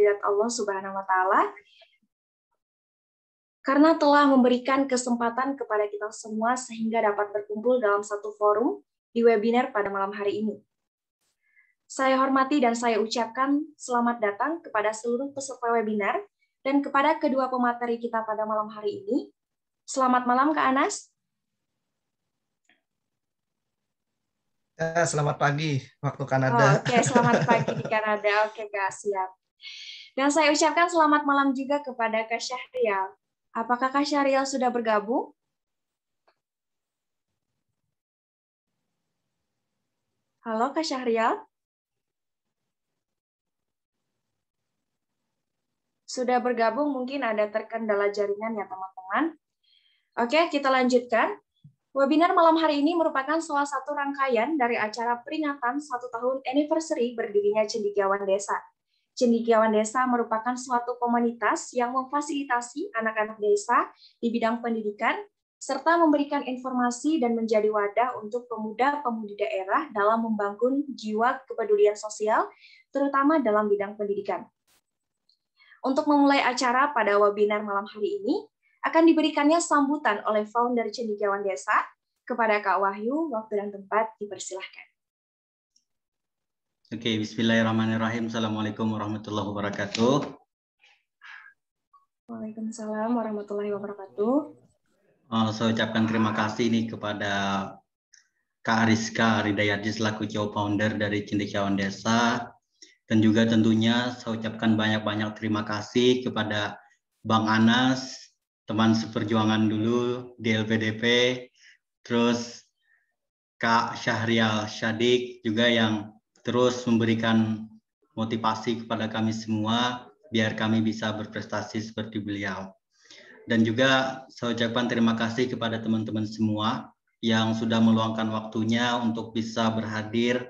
kehadirat Allah Subhanahu wa Ta'ala, karena telah memberikan kesempatan kepada kita semua sehingga dapat berkumpul dalam satu forum di webinar pada malam hari ini. Saya hormati dan saya ucapkan selamat datang kepada seluruh peserta webinar dan kepada kedua pemateri kita pada malam hari ini. Selamat malam, Kak Anas. Selamat pagi waktu Kanada. Oke, selamat pagi di Kanada. Oke, Kak, siap. Dan saya ucapkan selamat malam juga kepada Kak Syahrial. Apakah Kak Syahrial sudah bergabung? Halo, Kak Syahrial. Sudah bergabung, mungkin ada terkendala jaringan ya, teman-teman. Oke, kita lanjutkan. Webinar malam hari ini merupakan salah satu rangkaian dari acara peringatan 1 tahun anniversary berdirinya Cendekiawan Desa. Cendekiawan Desa merupakan suatu komunitas yang memfasilitasi anak-anak desa di bidang pendidikan, serta memberikan informasi dan menjadi wadah untuk pemuda-pemudi daerah dalam membangun jiwa kepedulian sosial, terutama dalam bidang pendidikan. Untuk memulai acara pada webinar malam hari ini, akan diberikannya sambutan oleh founder Cendekiawan Desa. Kepada Kak Wahyu, waktu dan tempat dipersilahkan. Oke, bismillahirrahmanirrahim. Assalamualaikum warahmatullahi wabarakatuh. Waalaikumsalam warahmatullahi wabarakatuh. Saya ucapkan terima kasih nih kepada Kak Rizka Ridayati selaku co-founder dari Cendekiawan Desa. Dan juga tentunya saya ucapkan banyak-banyak terima kasih kepada Bang Anas, teman seperjuangan dulu di LPDP, terus Kak Syahrial Syadik juga yang terus memberikan motivasi kepada kami semua biar kami bisa berprestasi seperti beliau. Dan juga saya ucapkan terima kasih kepada teman-teman semua yang sudah meluangkan waktunya untuk bisa berhadir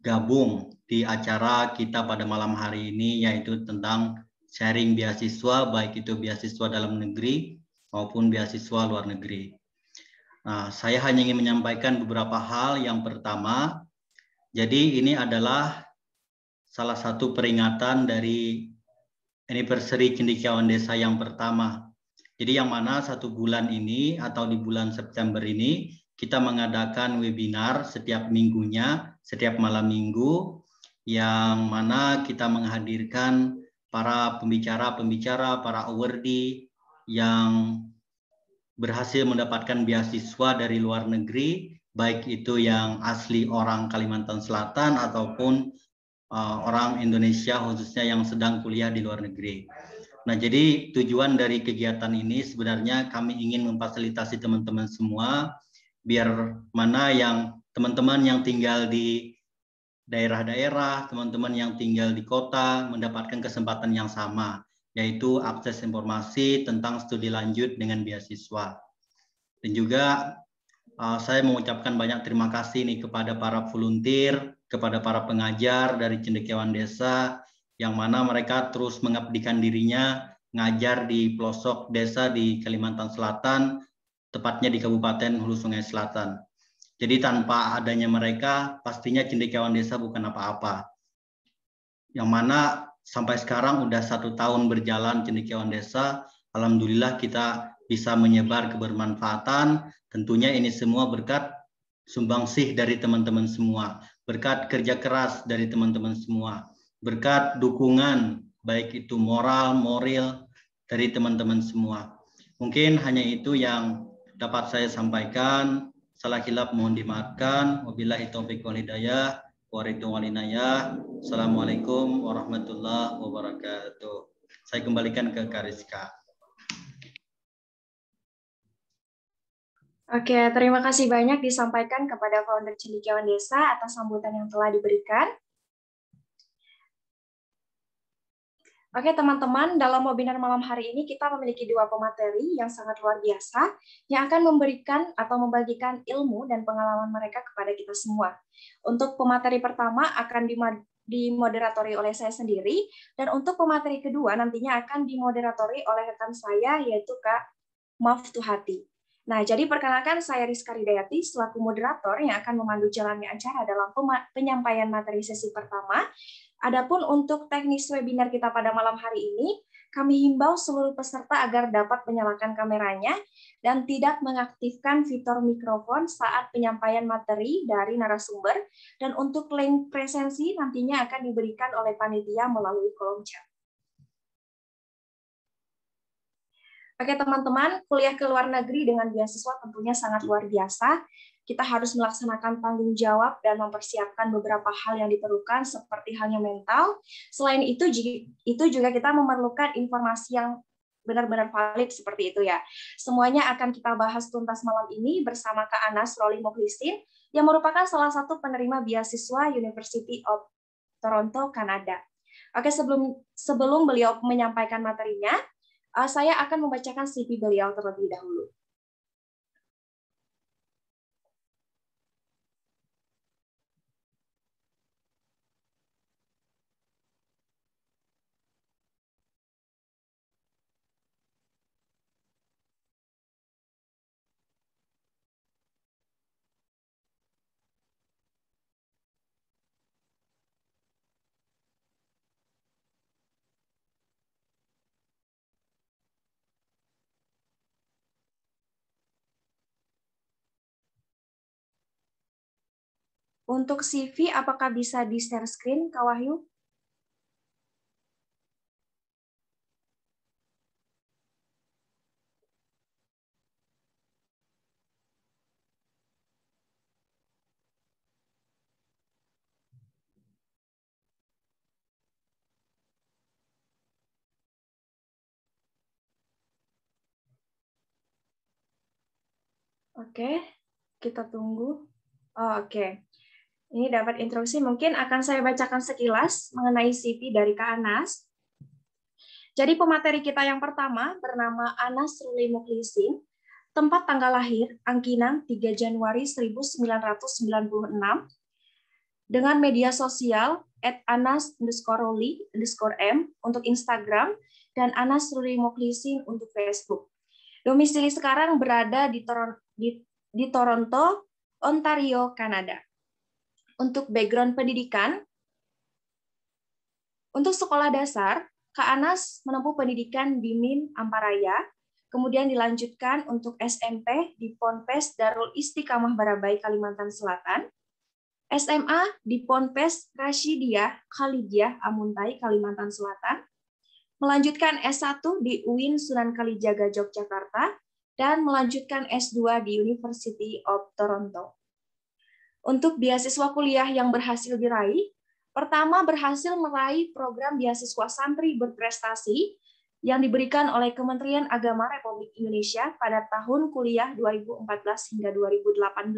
gabung di acara kita pada malam hari ini, yaitu tentang sharing beasiswa, baik itu beasiswa dalam negeri maupun beasiswa luar negeri. Nah, saya hanya ingin menyampaikan beberapa hal. Yang pertama, jadi ini adalah salah satu peringatan dari anniversary Cendekiawan Desa yang pertama. Jadi yang mana 1 bulan ini atau di bulan September ini kita mengadakan webinar setiap minggunya, setiap malam minggu, yang mana kita menghadirkan para pembicara-pembicara, para awardee yang berhasil mendapatkan beasiswa dari luar negeri, baik itu yang asli orang Kalimantan Selatan ataupun orang Indonesia khususnya yang sedang kuliah di luar negeri. Nah, jadi tujuan dari kegiatan ini sebenarnya kami ingin memfasilitasi teman-teman semua biar mana yang teman-teman yang tinggal di daerah-daerah, teman-teman yang tinggal di kota mendapatkan kesempatan yang sama, yaitu akses informasi tentang studi lanjut dengan beasiswa. Dan juga saya mengucapkan banyak terima kasih nih kepada para volunteer, kepada para pengajar dari Cendekiawan Desa, yang mana mereka terus mengabdikan dirinya ngajar di pelosok desa di Kalimantan Selatan, tepatnya di Kabupaten Hulu Sungai Selatan. Jadi tanpa adanya mereka, pastinya Cendekiawan Desa bukan apa-apa. Yang mana sampai sekarang udah 1 tahun berjalan Cendekiawan Desa, alhamdulillah kita bisa menyebar kebermanfaatan. Tentunya ini semua berkat sumbangsih dari teman-teman semua, berkat kerja keras dari teman-teman semua, berkat dukungan baik itu moral, moral dari teman-teman semua. Mungkin hanya itu yang dapat saya sampaikan. Salah khilaf mohon dimaafkan. Wabillahi taufiq wal hidayah. Assalamualaikum warahmatullahi wabarakatuh. Saya kembalikan ke Kak Rizka. Oke, terima kasih banyak disampaikan kepada founder Cendekiawan Desa atas sambutan yang telah diberikan. Oke teman-teman, dalam webinar malam hari ini kita memiliki 2 pemateri yang sangat luar biasa yang akan memberikan atau membagikan ilmu dan pengalaman mereka kepada kita semua. Untuk pemateri pertama akan dimoderatori oleh saya sendiri, dan untuk pemateri kedua nantinya akan dimoderatori oleh rekan saya yaitu Kak Maftuhati. Nah, jadi perkenalkan saya Rizka Ridayati selaku moderator yang akan memandu jalannya acara dalam penyampaian materi sesi pertama. Adapun untuk teknis webinar kita pada malam hari ini, kami himbau seluruh peserta agar dapat menyalakan kameranya dan tidak mengaktifkan fitur mikrofon saat penyampaian materi dari narasumber, dan untuk link presensi nantinya akan diberikan oleh panitia melalui kolom chat. Oke teman-teman, kuliah ke luar negeri dengan beasiswa tentunya sangat luar biasa. Kita harus melaksanakan tanggung jawab dan mempersiapkan beberapa hal yang diperlukan seperti halnya mental. Selain itu juga kita memerlukan informasi yang benar-benar valid seperti itu ya. Semuanya akan kita bahas tuntas malam ini bersama Kak Anas Roli Mukhlisin yang merupakan salah satu penerima beasiswa University of Toronto, Kanada. Oke, sebelum beliau menyampaikan materinya, saya akan membacakan CV beliau terlebih dahulu. Untuk CV, apakah bisa di-share screen, Kak Wahyu? Oke, kita tunggu. Oh, oke. Ini dapat instruksi, mungkin akan saya bacakan sekilas mengenai CV dari Kak Anas. Jadi pemateri kita yang pertama bernama Anas Ruli Mukhlisin, tempat tanggal lahir Angkinang 3 Januari 1996, dengan media sosial @anas_ruli_m untuk Instagram dan Anas Ruli Mukhlisin untuk Facebook. Domisili sekarang berada di Toronto, Ontario, Kanada. Untuk background pendidikan, untuk sekolah dasar, Kak Anas menempuh pendidikan di MIN Amparaya, kemudian dilanjutkan untuk SMP di Ponpes Darul Istiqamah Barabai, Kalimantan Selatan, SMA di Ponpes Rasyidiyah Khalidiyah Amuntai, Kalimantan Selatan, melanjutkan S1 di UIN Sunan Kalijaga, Yogyakarta, dan melanjutkan S2 di University of Toronto. Untuk beasiswa kuliah yang berhasil diraih, pertama berhasil meraih program beasiswa santri berprestasi yang diberikan oleh Kementerian Agama Republik Indonesia pada tahun kuliah 2014 hingga 2018.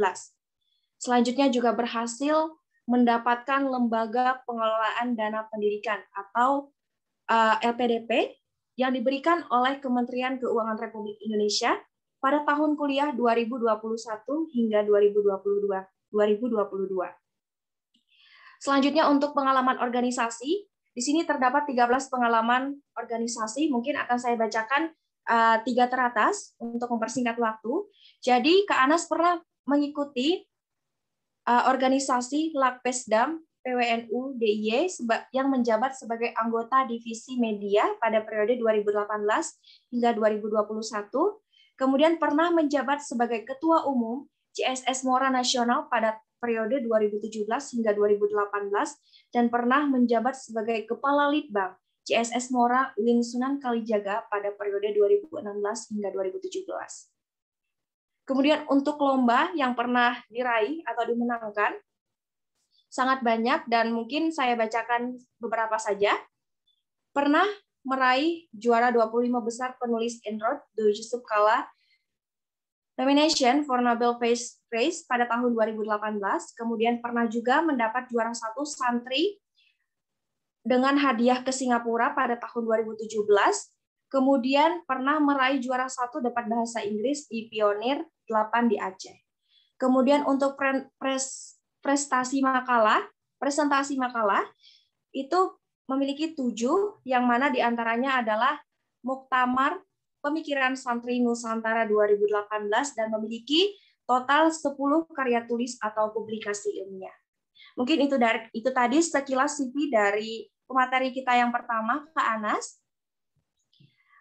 Selanjutnya juga berhasil mendapatkan Lembaga Pengelolaan Dana Pendidikan atau LPDP yang diberikan oleh Kementerian Keuangan Republik Indonesia pada tahun kuliah 2021 hingga 2022. Selanjutnya untuk pengalaman organisasi, di sini terdapat 13 pengalaman organisasi, mungkin akan saya bacakan 3 teratas untuk mempersingkat waktu. Jadi Kak Anas pernah mengikuti organisasi Lakpesdam PWNU DIY yang menjabat sebagai anggota divisi media pada periode 2018 hingga 2021, kemudian pernah menjabat sebagai Ketua Umum CSS Mora Nasional pada periode 2017 hingga 2018 dan pernah menjabat sebagai Kepala Litbang CSS Mora UIN Sunan Kalijaga pada periode 2016 hingga 2017. Kemudian untuk lomba yang pernah diraih atau dimenangkan sangat banyak dan mungkin saya bacakan beberapa saja. Pernah meraih juara 25 besar penulis Android do Yusuf Kala Nomination for Nobel Peace Prize pada tahun 2018, kemudian pernah juga mendapat juara 1 santri dengan hadiah ke Singapura pada tahun 2017, kemudian pernah meraih juara 1 dapat bahasa Inggris di Pionir 8 di Aceh. Kemudian untuk presentasi makalah itu memiliki 7, yang mana diantaranya adalah Muktamar Pemikiran Santri Nusantara 2018 dan memiliki total 10 karya tulis atau publikasi ilmiah. Mungkin itu tadi sekilas CV dari pemateri kita yang pertama, Kak Anas.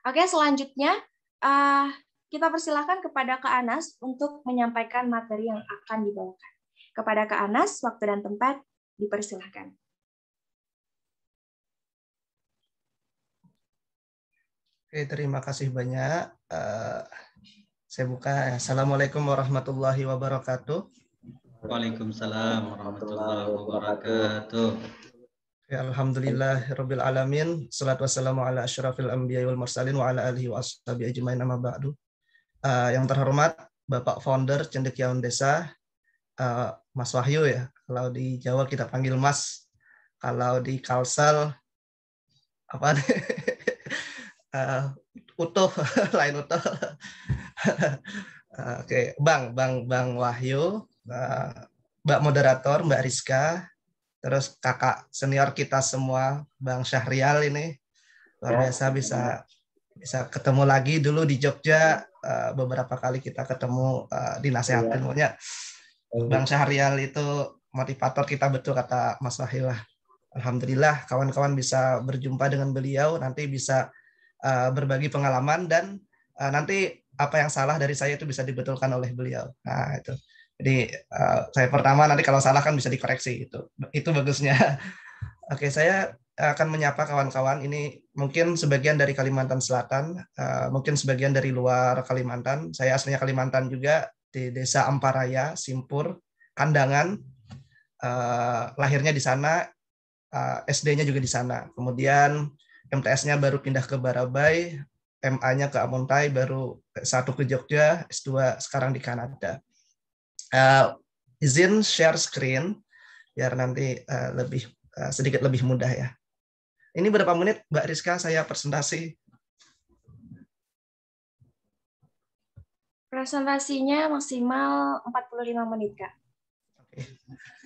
Oke, selanjutnya kita persilakan kepada Kak Anas untuk menyampaikan materi yang akan dibawakan. Kepada Kak Anas, waktu dan tempat dipersilakan. Oke, terima kasih banyak. Saya buka. Assalamualaikum warahmatullahi wabarakatuh. Waalaikumsalam warahmatullahi wabarakatuh. Alhamdulillahirabbil alamin. Shalatu wassalamu ala asyrafil anbiya'i wal mursalin wa ala alihi wa ashabihi ajmain amma ba'du. Yang terhormat Bapak Founder Cendekiawan Desa, Mas Wahyu ya. Kalau di Jawa kita panggil Mas. Kalau di Kalsel apa nih? Utuh, lain utuh. Oke, Bang Wahyu, Mbak Moderator, Mbak Rizka, terus kakak senior kita semua, Bang Syahrial ini luar biasa bisa ketemu lagi. Dulu di Jogja beberapa kali kita ketemu dinasehatin pokoknya. Bang Syahrial itu motivator kita, betul kata Mas Wahyu lah. Alhamdulillah kawan-kawan bisa berjumpa dengan beliau, nanti bisa berbagi pengalaman dan nanti apa yang salah dari saya itu bisa dibetulkan oleh beliau. Nah itu. Jadi saya pertama, nanti kalau salah kan bisa dikoreksi. Itu bagusnya. Oke, saya akan menyapa kawan-kawan. Ini mungkin sebagian dari Kalimantan Selatan, mungkin sebagian dari luar Kalimantan. Saya aslinya Kalimantan juga, di Desa Amparaya, Simpur, Kandangan. Lahirnya di sana, SD-nya juga di sana. Kemudian MTS-nya baru pindah ke Barabai, MA-nya ke Amontai, baru S1 ke Jogja, S2 sekarang di Kanada. Izin share screen biar nanti sedikit lebih mudah ya. Ini berapa menit Mbak Rizka saya presentasi? Presentasinya maksimal 45 menit, Kak.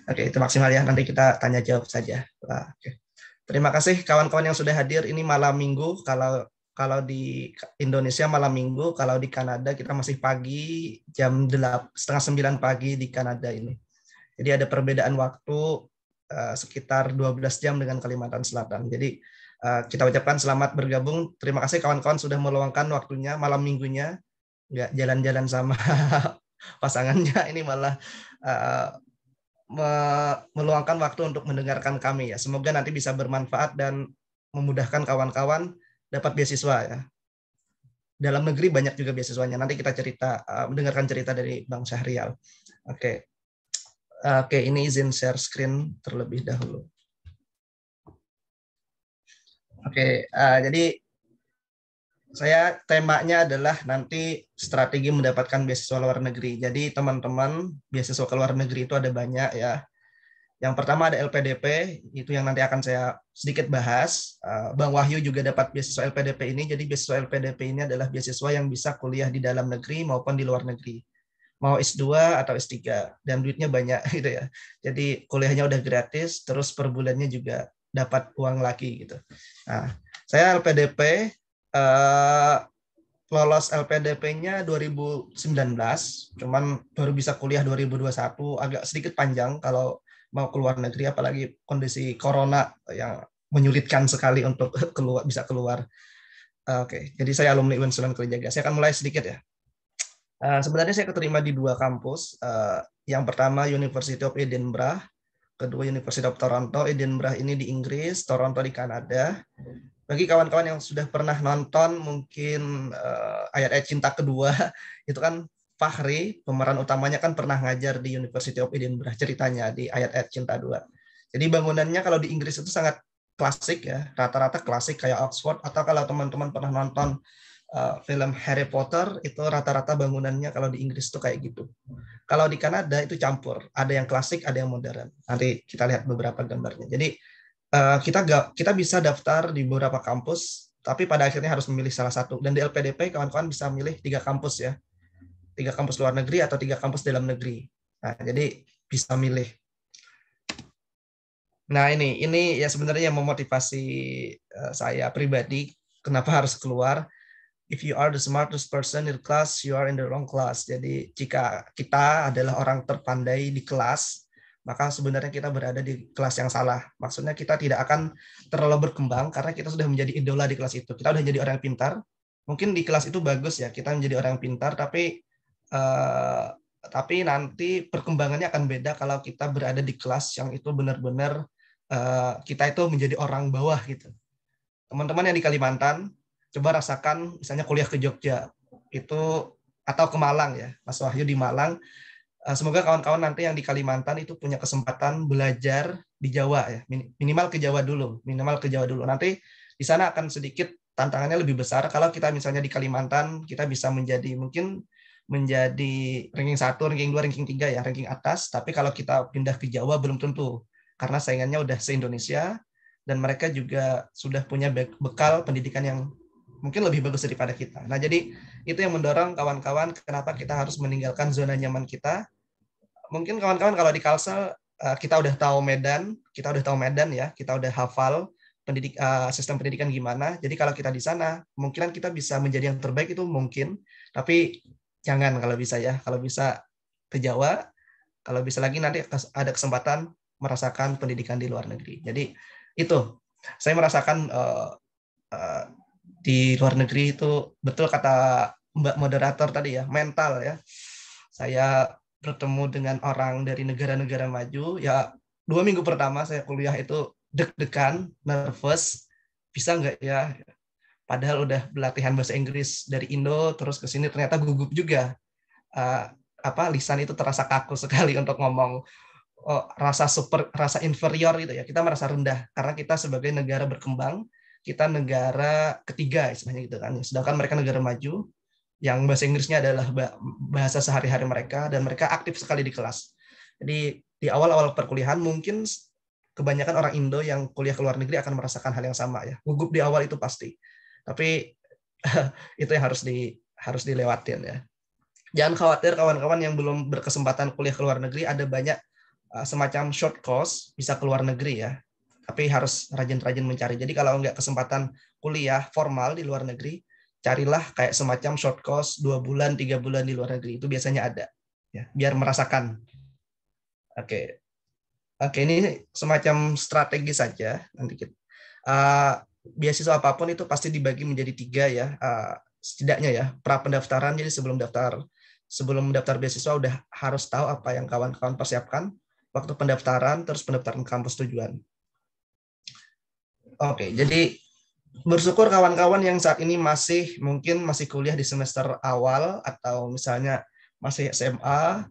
Oke, itu maksimal ya. Nanti kita tanya jawab saja. Oke. Terima kasih kawan-kawan yang sudah hadir. Ini malam minggu, kalau di Indonesia malam minggu, kalau di Kanada kita masih pagi, jam 8:30 pagi di Kanada ini. Jadi ada perbedaan waktu sekitar 12 jam dengan Kalimantan Selatan. Jadi kita ucapkan selamat bergabung. Terima kasih kawan-kawan sudah meluangkan waktunya malam minggunya, nggak jalan-jalan sama pasangannya, ini malah meluangkan waktu untuk mendengarkan kami ya. Semoga nanti bisa bermanfaat dan memudahkan kawan-kawan dapat beasiswa ya. Dalam negeri banyak juga beasiswanya. Nanti kita mendengarkan cerita dari Bang Syahrial. Oke, ini izin share screen terlebih dahulu. Oke, jadi temanya adalah nanti strategi mendapatkan beasiswa luar negeri. Jadi teman-teman, beasiswa ke luar negeri itu ada banyak ya. Yang pertama ada LPDP, itu yang nanti akan saya sedikit bahas. Bang Wahyu juga dapat beasiswa LPDP ini. Jadi beasiswa LPDP ini adalah beasiswa yang bisa kuliah di dalam negeri maupun di luar negeri. Mau S2 atau S3, dan duitnya banyak gitu ya. Jadi kuliahnya udah gratis, terus per bulannya juga dapat uang lagi gitu. Nah, saya LPDP, lolos LPDP-nya 2019, cuman baru bisa kuliah 2021, agak sedikit panjang kalau mau keluar negeri, apalagi kondisi corona yang menyulitkan sekali untuk bisa keluar. Oke, jadi saya alumni UIN Sunan Kalijaga. Saya akan mulai sedikit ya. Sebenarnya saya keterima di 2 kampus. Yang pertama University of Edinburgh, kedua University of Toronto. Edinburgh ini di Inggris, Toronto di Kanada. Bagi kawan-kawan yang sudah pernah nonton mungkin Ayat-Ayat Cinta Kedua, itu kan Fahri, pemeran utamanya kan pernah ngajar di University of Edinburgh, ceritanya di Ayat-Ayat Cinta 2. Jadi bangunannya kalau di Inggris itu sangat klasik ya, rata-rata klasik kayak Oxford, atau kalau teman-teman pernah nonton film Harry Potter, itu rata-rata bangunannya kalau di Inggris itu kayak gitu. Kalau di Kanada itu campur, ada yang klasik, ada yang modern. Nanti kita lihat beberapa gambarnya. Jadi kita bisa daftar di beberapa kampus, tapi pada akhirnya harus memilih salah satu. Dan di LPDP kawan-kawan bisa milih 3 kampus ya, 3 kampus luar negeri atau 3 kampus dalam negeri. Nah, jadi bisa milih. Nah ini ya sebenarnya yang memotivasi saya pribadi kenapa harus keluar. If you are the smartest person in class, you are in the wrong class. Jadi jika kita adalah orang terpandai di kelas, maka sebenarnya kita berada di kelas yang salah. Maksudnya kita tidak akan terlalu berkembang karena kita sudah menjadi idola di kelas itu. Kita sudah jadi orang yang pintar. Mungkin di kelas itu bagus ya, kita menjadi orang yang pintar, tapi nanti perkembangannya akan beda kalau kita berada di kelas yang itu benar-benar kita itu menjadi orang bawah gitu. Teman-teman yang di Kalimantan, coba rasakan misalnya kuliah ke Jogja itu atau ke Malang ya, Mas Wahyu di Malang. Semoga kawan-kawan nanti yang di Kalimantan itu punya kesempatan belajar di Jawa ya, minimal ke Jawa dulu. Nanti di sana akan sedikit tantangannya lebih besar. Kalau kita misalnya di Kalimantan, kita bisa menjadi ranking 1, ranking 2, ranking 3 ya, ranking atas. Tapi kalau kita pindah ke Jawa belum tentu, karena saingannya udah se-Indonesia, dan mereka juga sudah punya bekal pendidikan yang mungkin lebih bagus daripada kita. Nah, jadi itu yang mendorong kawan-kawan kenapa kita harus meninggalkan zona nyaman kita. Mungkin kawan-kawan kalau di Kalsel kita udah tahu Medan ya, kita udah hafal sistem pendidikan gimana. Jadi kalau kita di sana, kemungkinan kita bisa menjadi yang terbaik itu mungkin, tapi jangan kalau bisa ya. Kalau bisa ke Jawa, kalau bisa lagi nanti ada kesempatan merasakan pendidikan di luar negeri. Jadi itu, saya merasakan di luar negeri itu betul kata Mbak moderator tadi ya, mental ya. Saya bertemu dengan orang dari negara-negara maju, ya 2 minggu pertama saya kuliah itu deg-degan, nervous, bisa nggak ya? Padahal udah pelatihan bahasa Inggris dari Indo, terus ke sini ternyata gugup juga. Lisan itu terasa kaku sekali untuk ngomong. Rasa inferior gitu ya, kita merasa rendah karena kita sebagai negara berkembang, kita negara ketiga istilahnya gitu kan, sedangkan mereka negara maju yang bahasa Inggrisnya adalah bahasa sehari-hari mereka, dan mereka aktif sekali di kelas. Jadi di awal-awal perkuliahan mungkin kebanyakan orang Indo yang kuliah ke luar negeri akan merasakan hal yang sama ya, gugup di awal itu pasti, tapi itu yang harus dilewatin ya. Jangan khawatir kawan-kawan yang belum berkesempatan kuliah ke luar negeri, ada banyak semacam short course bisa ke luar negeri ya, tapi harus rajin-rajin mencari. Jadi kalau nggak kesempatan kuliah formal di luar negeri, carilah kayak semacam short course 2 bulan, 3 bulan di luar negeri, itu biasanya ada ya, biar merasakan. Oke, ini semacam strategi saja. Nanti kita beasiswa apapun itu pasti dibagi menjadi 3 ya, setidaknya ya, pra pendaftaran. Jadi sebelum daftar beasiswa udah harus tahu apa yang kawan-kawan persiapkan waktu pendaftaran, terus pendaftaran kampus tujuan. Oke, jadi bersyukur kawan-kawan yang saat ini masih kuliah di semester awal, atau misalnya masih SMA,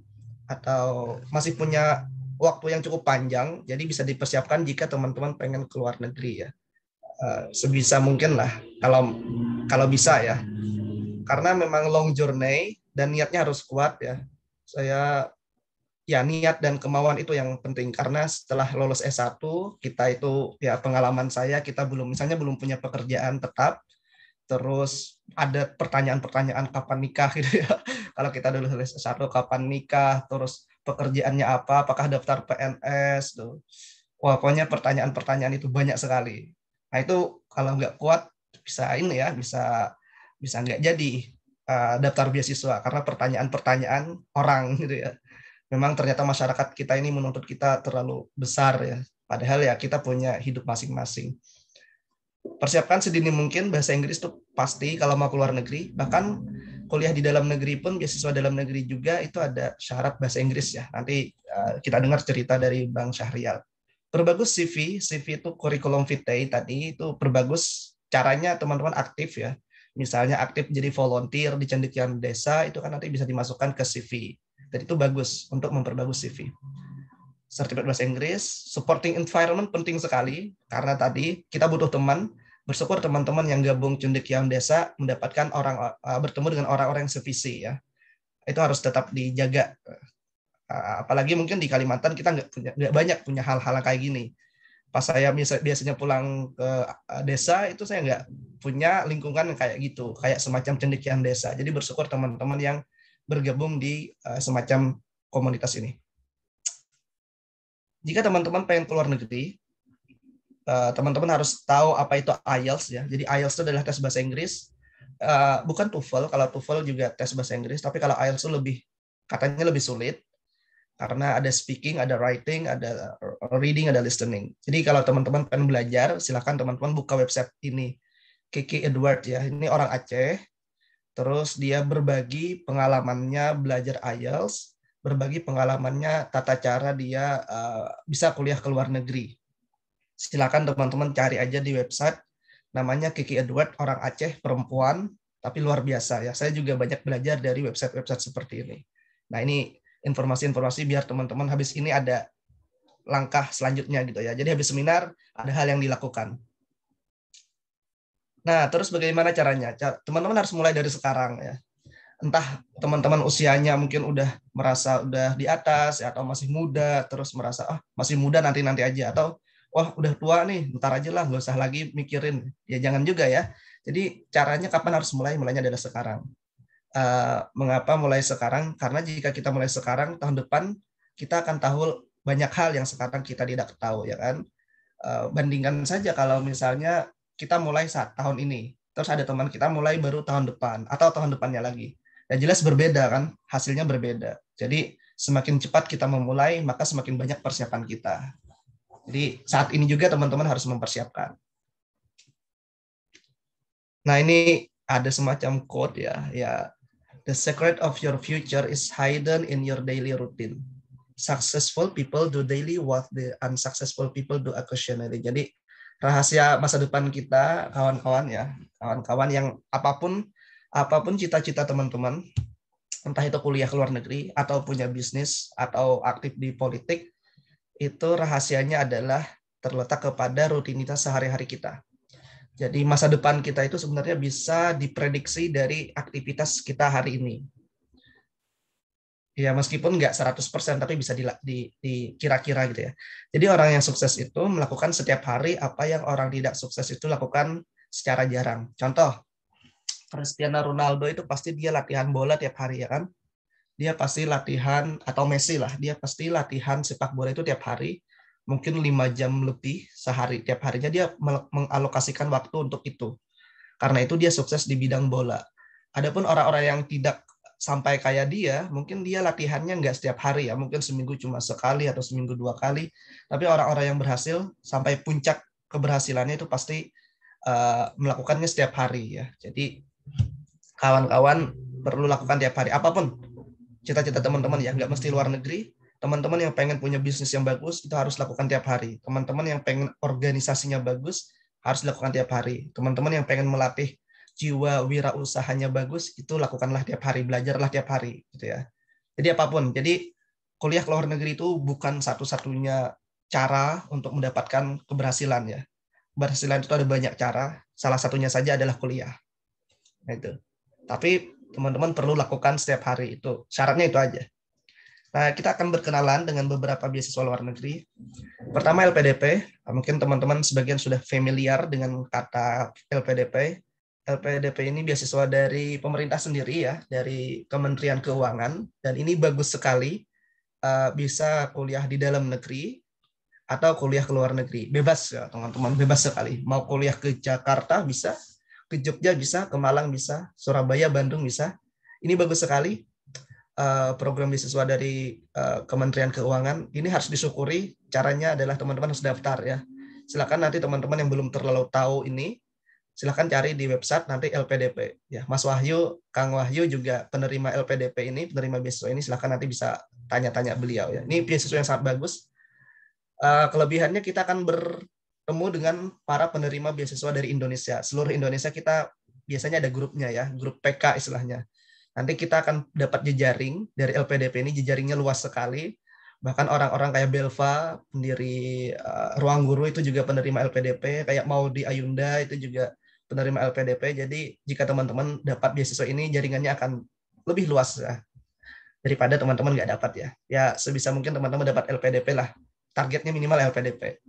atau masih punya waktu yang cukup panjang, jadi bisa dipersiapkan jika teman-teman pengen ke luar negeri ya. Sebisa mungkin lah, kalau bisa ya. Karena memang long journey dan niatnya harus kuat ya. Niat dan kemauan itu yang penting, karena setelah lolos S1 kita itu ya, pengalaman saya, kita belum punya pekerjaan tetap, terus ada pertanyaan-pertanyaan kapan nikah gitu ya. Kalau kita dulu lulus S1 kapan nikah, terus pekerjaannya apa, apakah daftar PNS tuh. Wah, pokoknya pertanyaan-pertanyaan itu banyak sekali. Nah, itu kalau nggak kuat bisa nggak jadi daftar beasiswa karena pertanyaan-pertanyaan orang gitu ya. Memang ternyata masyarakat kita ini menuntut kita terlalu besar ya. Padahal ya kita punya hidup masing-masing. Persiapkan sedini mungkin bahasa Inggris tuh pasti kalau mau keluar negeri. Bahkan kuliah di dalam negeri pun, beasiswa dalam negeri juga itu ada syarat bahasa Inggris ya. Nanti kita dengar cerita dari Bang Syahrial. Perbagus CV itu curriculum vitae tadi itu perbagus. Caranya teman-teman aktif ya. Misalnya aktif jadi volunteer di cendekiawan desa, itu kan nanti bisa dimasukkan ke CV. Dan itu bagus untuk memperbagus CV. Sertifikat bahasa Inggris, supporting environment penting sekali, karena tadi kita butuh teman. Bersyukur teman-teman yang gabung cendekiawan desa mendapatkan bertemu dengan orang-orang yang sevisi ya. Itu harus tetap dijaga. Apalagi mungkin di Kalimantan kita nggak banyak punya hal-hal kayak gini. Pas saya biasanya pulang ke desa, itu saya nggak punya lingkungan kayak gitu, kayak semacam cendekiawan desa. Jadi bersyukur teman-teman yang bergabung di semacam komunitas ini. Jika teman-teman pengen keluar negeri, teman-teman harus tahu apa itu IELTS ya. Jadi IELTS itu adalah tes bahasa Inggris, bukan TOEFL. Kalau TOEFL juga tes bahasa Inggris, tapi kalau IELTS itu katanya lebih sulit. Karena ada speaking, ada writing, ada reading, ada listening. Jadi kalau teman-teman pengen belajar, silakan teman-teman buka website ini. Kiki Edward ya, ini orang Aceh. Terus dia berbagi pengalamannya belajar IELTS, berbagi pengalamannya tata cara dia bisa kuliah ke luar negeri. Silakan teman-teman cari aja di website, namanya Kiki Edward, orang Aceh, perempuan, tapi luar biasa ya. Saya juga banyak belajar dari website-website seperti ini. Nah ini informasi-informasi biar teman-teman habis ini ada langkah selanjutnya gitu ya. Jadi habis seminar ada hal yang dilakukan. Nah, terus bagaimana caranya? Teman-teman harus mulai dari sekarang ya. Entah teman-teman usianya mungkin udah merasa udah di atas ya, atau masih muda, terus merasa masih muda nanti-nanti aja, atau wah udah tua nih, ntar aja lah, nggak usah lagi mikirin. Ya jangan juga ya. Jadi caranya kapan harus mulai? Mulainya adalah sekarang. Mengapa mulai sekarang? Karena jika kita mulai sekarang, tahun depan kita akan tahu banyak hal yang sekarang kita tidak tahu ya kan. Bandingkan saja kalau misalnya kita mulai saat tahun ini, terus ada teman kita mulai baru tahun depan atau tahun depannya lagi. Dan jelas berbeda kan, hasilnya berbeda. Jadi semakin cepat kita memulai, maka semakin banyak persiapan kita. Jadi saat ini juga teman-teman harus mempersiapkan. Nah ini ada semacam quote ya. The secret of your future is hidden in your daily routine. Successful people do daily what the unsuccessful people do occasionally. Jadi rahasia masa depan kita, kawan-kawan ya, kawan-kawan yang apapun cita-cita teman-teman, entah itu kuliah ke luar negeri atau punya bisnis atau aktif di politik, itu rahasianya adalah terletak kepada rutinitas sehari-hari kita. Jadi masa depan kita itu sebenarnya bisa diprediksi dari aktivitas kita hari ini. Ya meskipun nggak 100%, tapi bisa dikira-kira gitu ya. Jadi orang yang sukses itu melakukan setiap hari apa yang orang tidak sukses itu lakukan secara jarang. Contoh, Cristiano Ronaldo itu pasti dia latihan bola tiap hari ya kan. Dia pasti latihan, atau Messi lah, dia pasti latihan sepak bola itu tiap hari. Mungkin 5 jam lebih sehari, tiap harinya dia mengalokasikan waktu untuk itu. Karena itu dia sukses di bidang bola. Adapun orang-orang yang tidak sampai kayak dia, mungkin dia latihannya nggak setiap hari ya, mungkin seminggu cuma sekali atau seminggu 2 kali. Tapi orang-orang yang berhasil sampai puncak keberhasilannya itu pasti melakukannya setiap hari ya. Jadi kawan-kawan perlu lakukan tiap hari apapun cita-cita teman-teman ya, nggak mesti luar negeri. Teman-teman yang pengen punya bisnis yang bagus itu harus lakukan tiap hari. Teman-teman yang pengen organisasinya bagus harus lakukan tiap hari. Teman-teman yang pengen melatih jiwa wirausahanya bagus itu lakukanlah tiap hari, belajarlah tiap hari gitu ya. Jadi apapun. Jadi kuliah ke luar negeri itu bukan satu-satunya cara untuk mendapatkan keberhasilan ya. Keberhasilan itu ada banyak cara. Salah satunya saja adalah kuliah. Nah, itu. Tapi teman-teman perlu lakukan setiap hari itu. Syaratnya itu aja. Nah, kita akan berkenalan dengan beberapa beasiswa luar negeri. Pertama LPDP, mungkin teman-teman sebagian sudah familiar dengan kata LPDP. LPDP ini beasiswa dari pemerintah sendiri ya, dari Kementerian Keuangan, dan ini bagus sekali, bisa kuliah di dalam negeri atau kuliah ke luar negeri. Bebas ya teman-teman, bebas sekali. Mau kuliah ke Jakarta bisa, ke Jogja bisa, ke Malang bisa, Surabaya, Bandung bisa. Ini bagus sekali. Program beasiswa dari Kementerian Keuangan ini harus disyukuri. Caranya adalah teman-teman harus daftar ya. Silakan nanti teman-teman yang belum terlalu tahu ini, silakan cari di website nanti LPDP ya. Mas Wahyu, Kang Wahyu juga penerima LPDP ini, penerima beasiswa ini, silakan nanti bisa tanya-tanya beliau ya. Ini beasiswa yang sangat bagus. Kelebihannya kita akan bertemu dengan para penerima beasiswa dari Indonesia. Seluruh Indonesia kita biasanya ada grupnya ya, grup PK istilahnya. Nanti kita akan dapat jejaring dari LPDP ini, jejaringnya luas sekali. Bahkan orang-orang kayak Belva, pendiri Ruang Guru itu juga penerima LPDP, kayak Maudi Ayunda itu juga penerima LPDP. Jadi jika teman-teman dapat beasiswa ini, jaringannya akan lebih luas ya, daripada teman-teman nggak dapat ya. Ya sebisa mungkin teman-teman dapat LPDP lah. Targetnya minimal LPDP.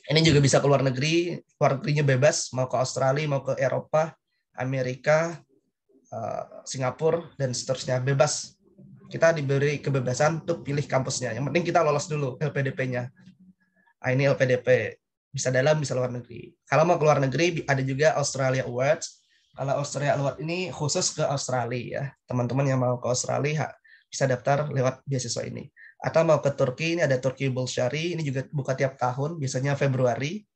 Ini juga bisa ke luar negerinya bebas, mau ke Australia, mau ke Eropa, Amerika, Singapura, dan seterusnya, bebas. Kita diberi kebebasan untuk pilih kampusnya. Yang penting kita lolos dulu LPDP-nya. Ini LPDP. Bisa dalam, bisa luar negeri. Kalau mau ke luar negeri, ada juga Australia Awards. Kalau Australia Awards ini khusus ke Australia ya. Teman-teman yang mau ke Australia bisa daftar lewat beasiswa ini. Atau mau ke Turki, ini ada Turki Bolshari, ini juga buka tiap tahun, biasanya Februari.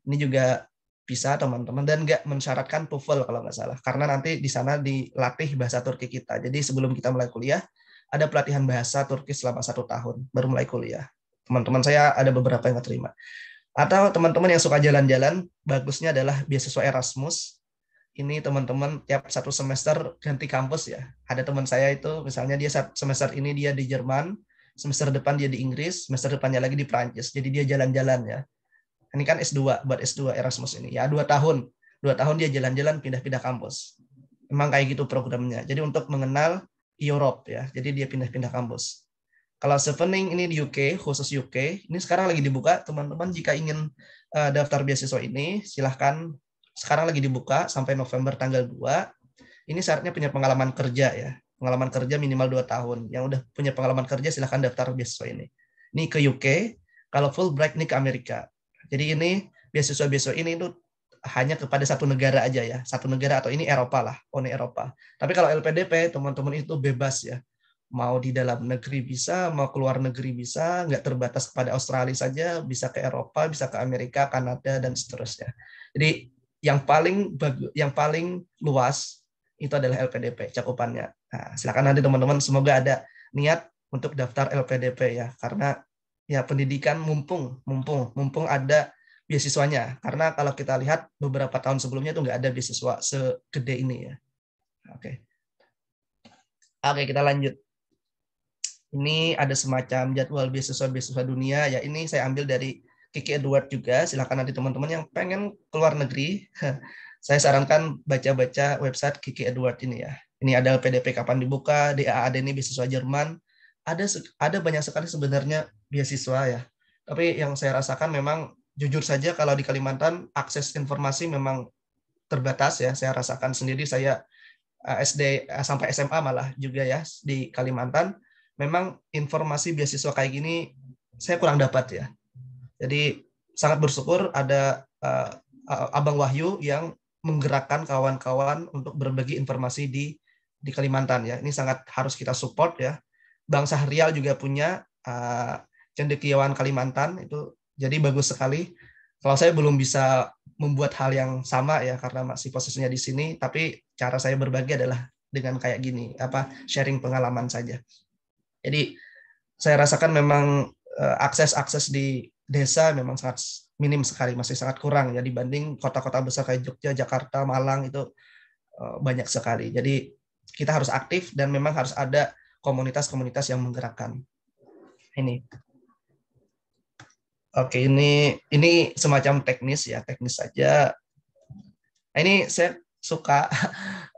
Ini juga bisa teman-teman, dan nggak mensyaratkan TOEFL kalau nggak salah, karena nanti di sana dilatih bahasa Turki kita. Jadi sebelum kita mulai kuliah, ada pelatihan bahasa Turki selama 1 tahun, baru mulai kuliah. Teman-teman saya ada beberapa yang terima. Atau teman-teman yang suka jalan-jalan, bagusnya adalah beasiswa Erasmus. Ini teman-teman tiap 1 semester ganti kampus ya. Ada teman saya itu, misalnya dia semester ini dia di Jerman, semester depan dia di Inggris, semester depannya lagi di Prancis. Jadi dia jalan-jalan ya. Ini kan S2, buat S2 Erasmus ini. Ya 2 tahun. 2 tahun dia jalan-jalan pindah-pindah kampus. Memang kayak gitu programnya. Jadi untuk mengenal Europe ya. Jadi dia pindah-pindah kampus. Kalau Chevening ini di UK, khusus UK, ini sekarang lagi dibuka. Teman-teman jika ingin daftar beasiswa ini, silahkan. Sekarang lagi dibuka sampai November tanggal 2. Ini syaratnya punya pengalaman kerja ya. Pengalaman kerja minimal 2 tahun. Yang udah punya pengalaman kerja silahkan daftar beasiswa ini. Ini ke UK, kalau Fulbright ini ke Amerika. Jadi ini beasiswa-beasiswa ini itu hanya kepada satu negara aja ya. Satu negara atau ini Eropa lah, Uni Eropa. Tapi kalau LPDP, teman-teman itu bebas ya. Mau di dalam negeri bisa, mau keluar negeri bisa, nggak terbatas kepada Australia saja, bisa ke Eropa, bisa ke Amerika, Kanada, dan seterusnya. Jadi yang paling luas itu adalah LPDP cakupannya. Nah, silakan nanti teman-teman semoga ada niat untuk daftar LPDP ya, karena ya pendidikan mumpung ada beasiswanya. Karena kalau kita lihat beberapa tahun sebelumnya itu nggak ada beasiswa segede ini ya. Oke, kita lanjut. Ini ada semacam jadwal beasiswa dunia ya. Ini saya ambil dari Kiki Edward juga. Silakan nanti teman-teman yang pengen keluar negeri, saya sarankan baca-baca website Kiki Edward ini ya. Ini ada PDP kapan dibuka, DAAD ini beasiswa Jerman. Ada banyak sekali sebenarnya beasiswa ya. Tapi yang saya rasakan memang jujur saja kalau di Kalimantan akses informasi memang terbatas ya. Saya rasakan sendiri, saya SD sampai SMA malah juga ya di Kalimantan. Memang informasi beasiswa kayak gini saya kurang dapat ya. Jadi sangat bersyukur ada Abang Wahyu yang menggerakkan kawan-kawan untuk berbagi informasi di Kalimantan ya. Ini sangat harus kita support ya. Bang Sahrial juga punya cendekiawan Kalimantan itu, jadi bagus sekali. Kalau saya belum bisa membuat hal yang sama ya karena masih posisinya di sini, tapi cara saya berbagi adalah dengan kayak gini, sharing pengalaman saja. Jadi saya rasakan memang akses di desa memang sangat minim sekali, masih sangat kurang ya dibanding kota-kota besar kayak Jogja, Jakarta, Malang itu banyak sekali. Jadi kita harus aktif dan memang harus ada komunitas-komunitas yang menggerakkan. Ini. Oke, ini semacam teknis ya, teknis saja. Ini saya suka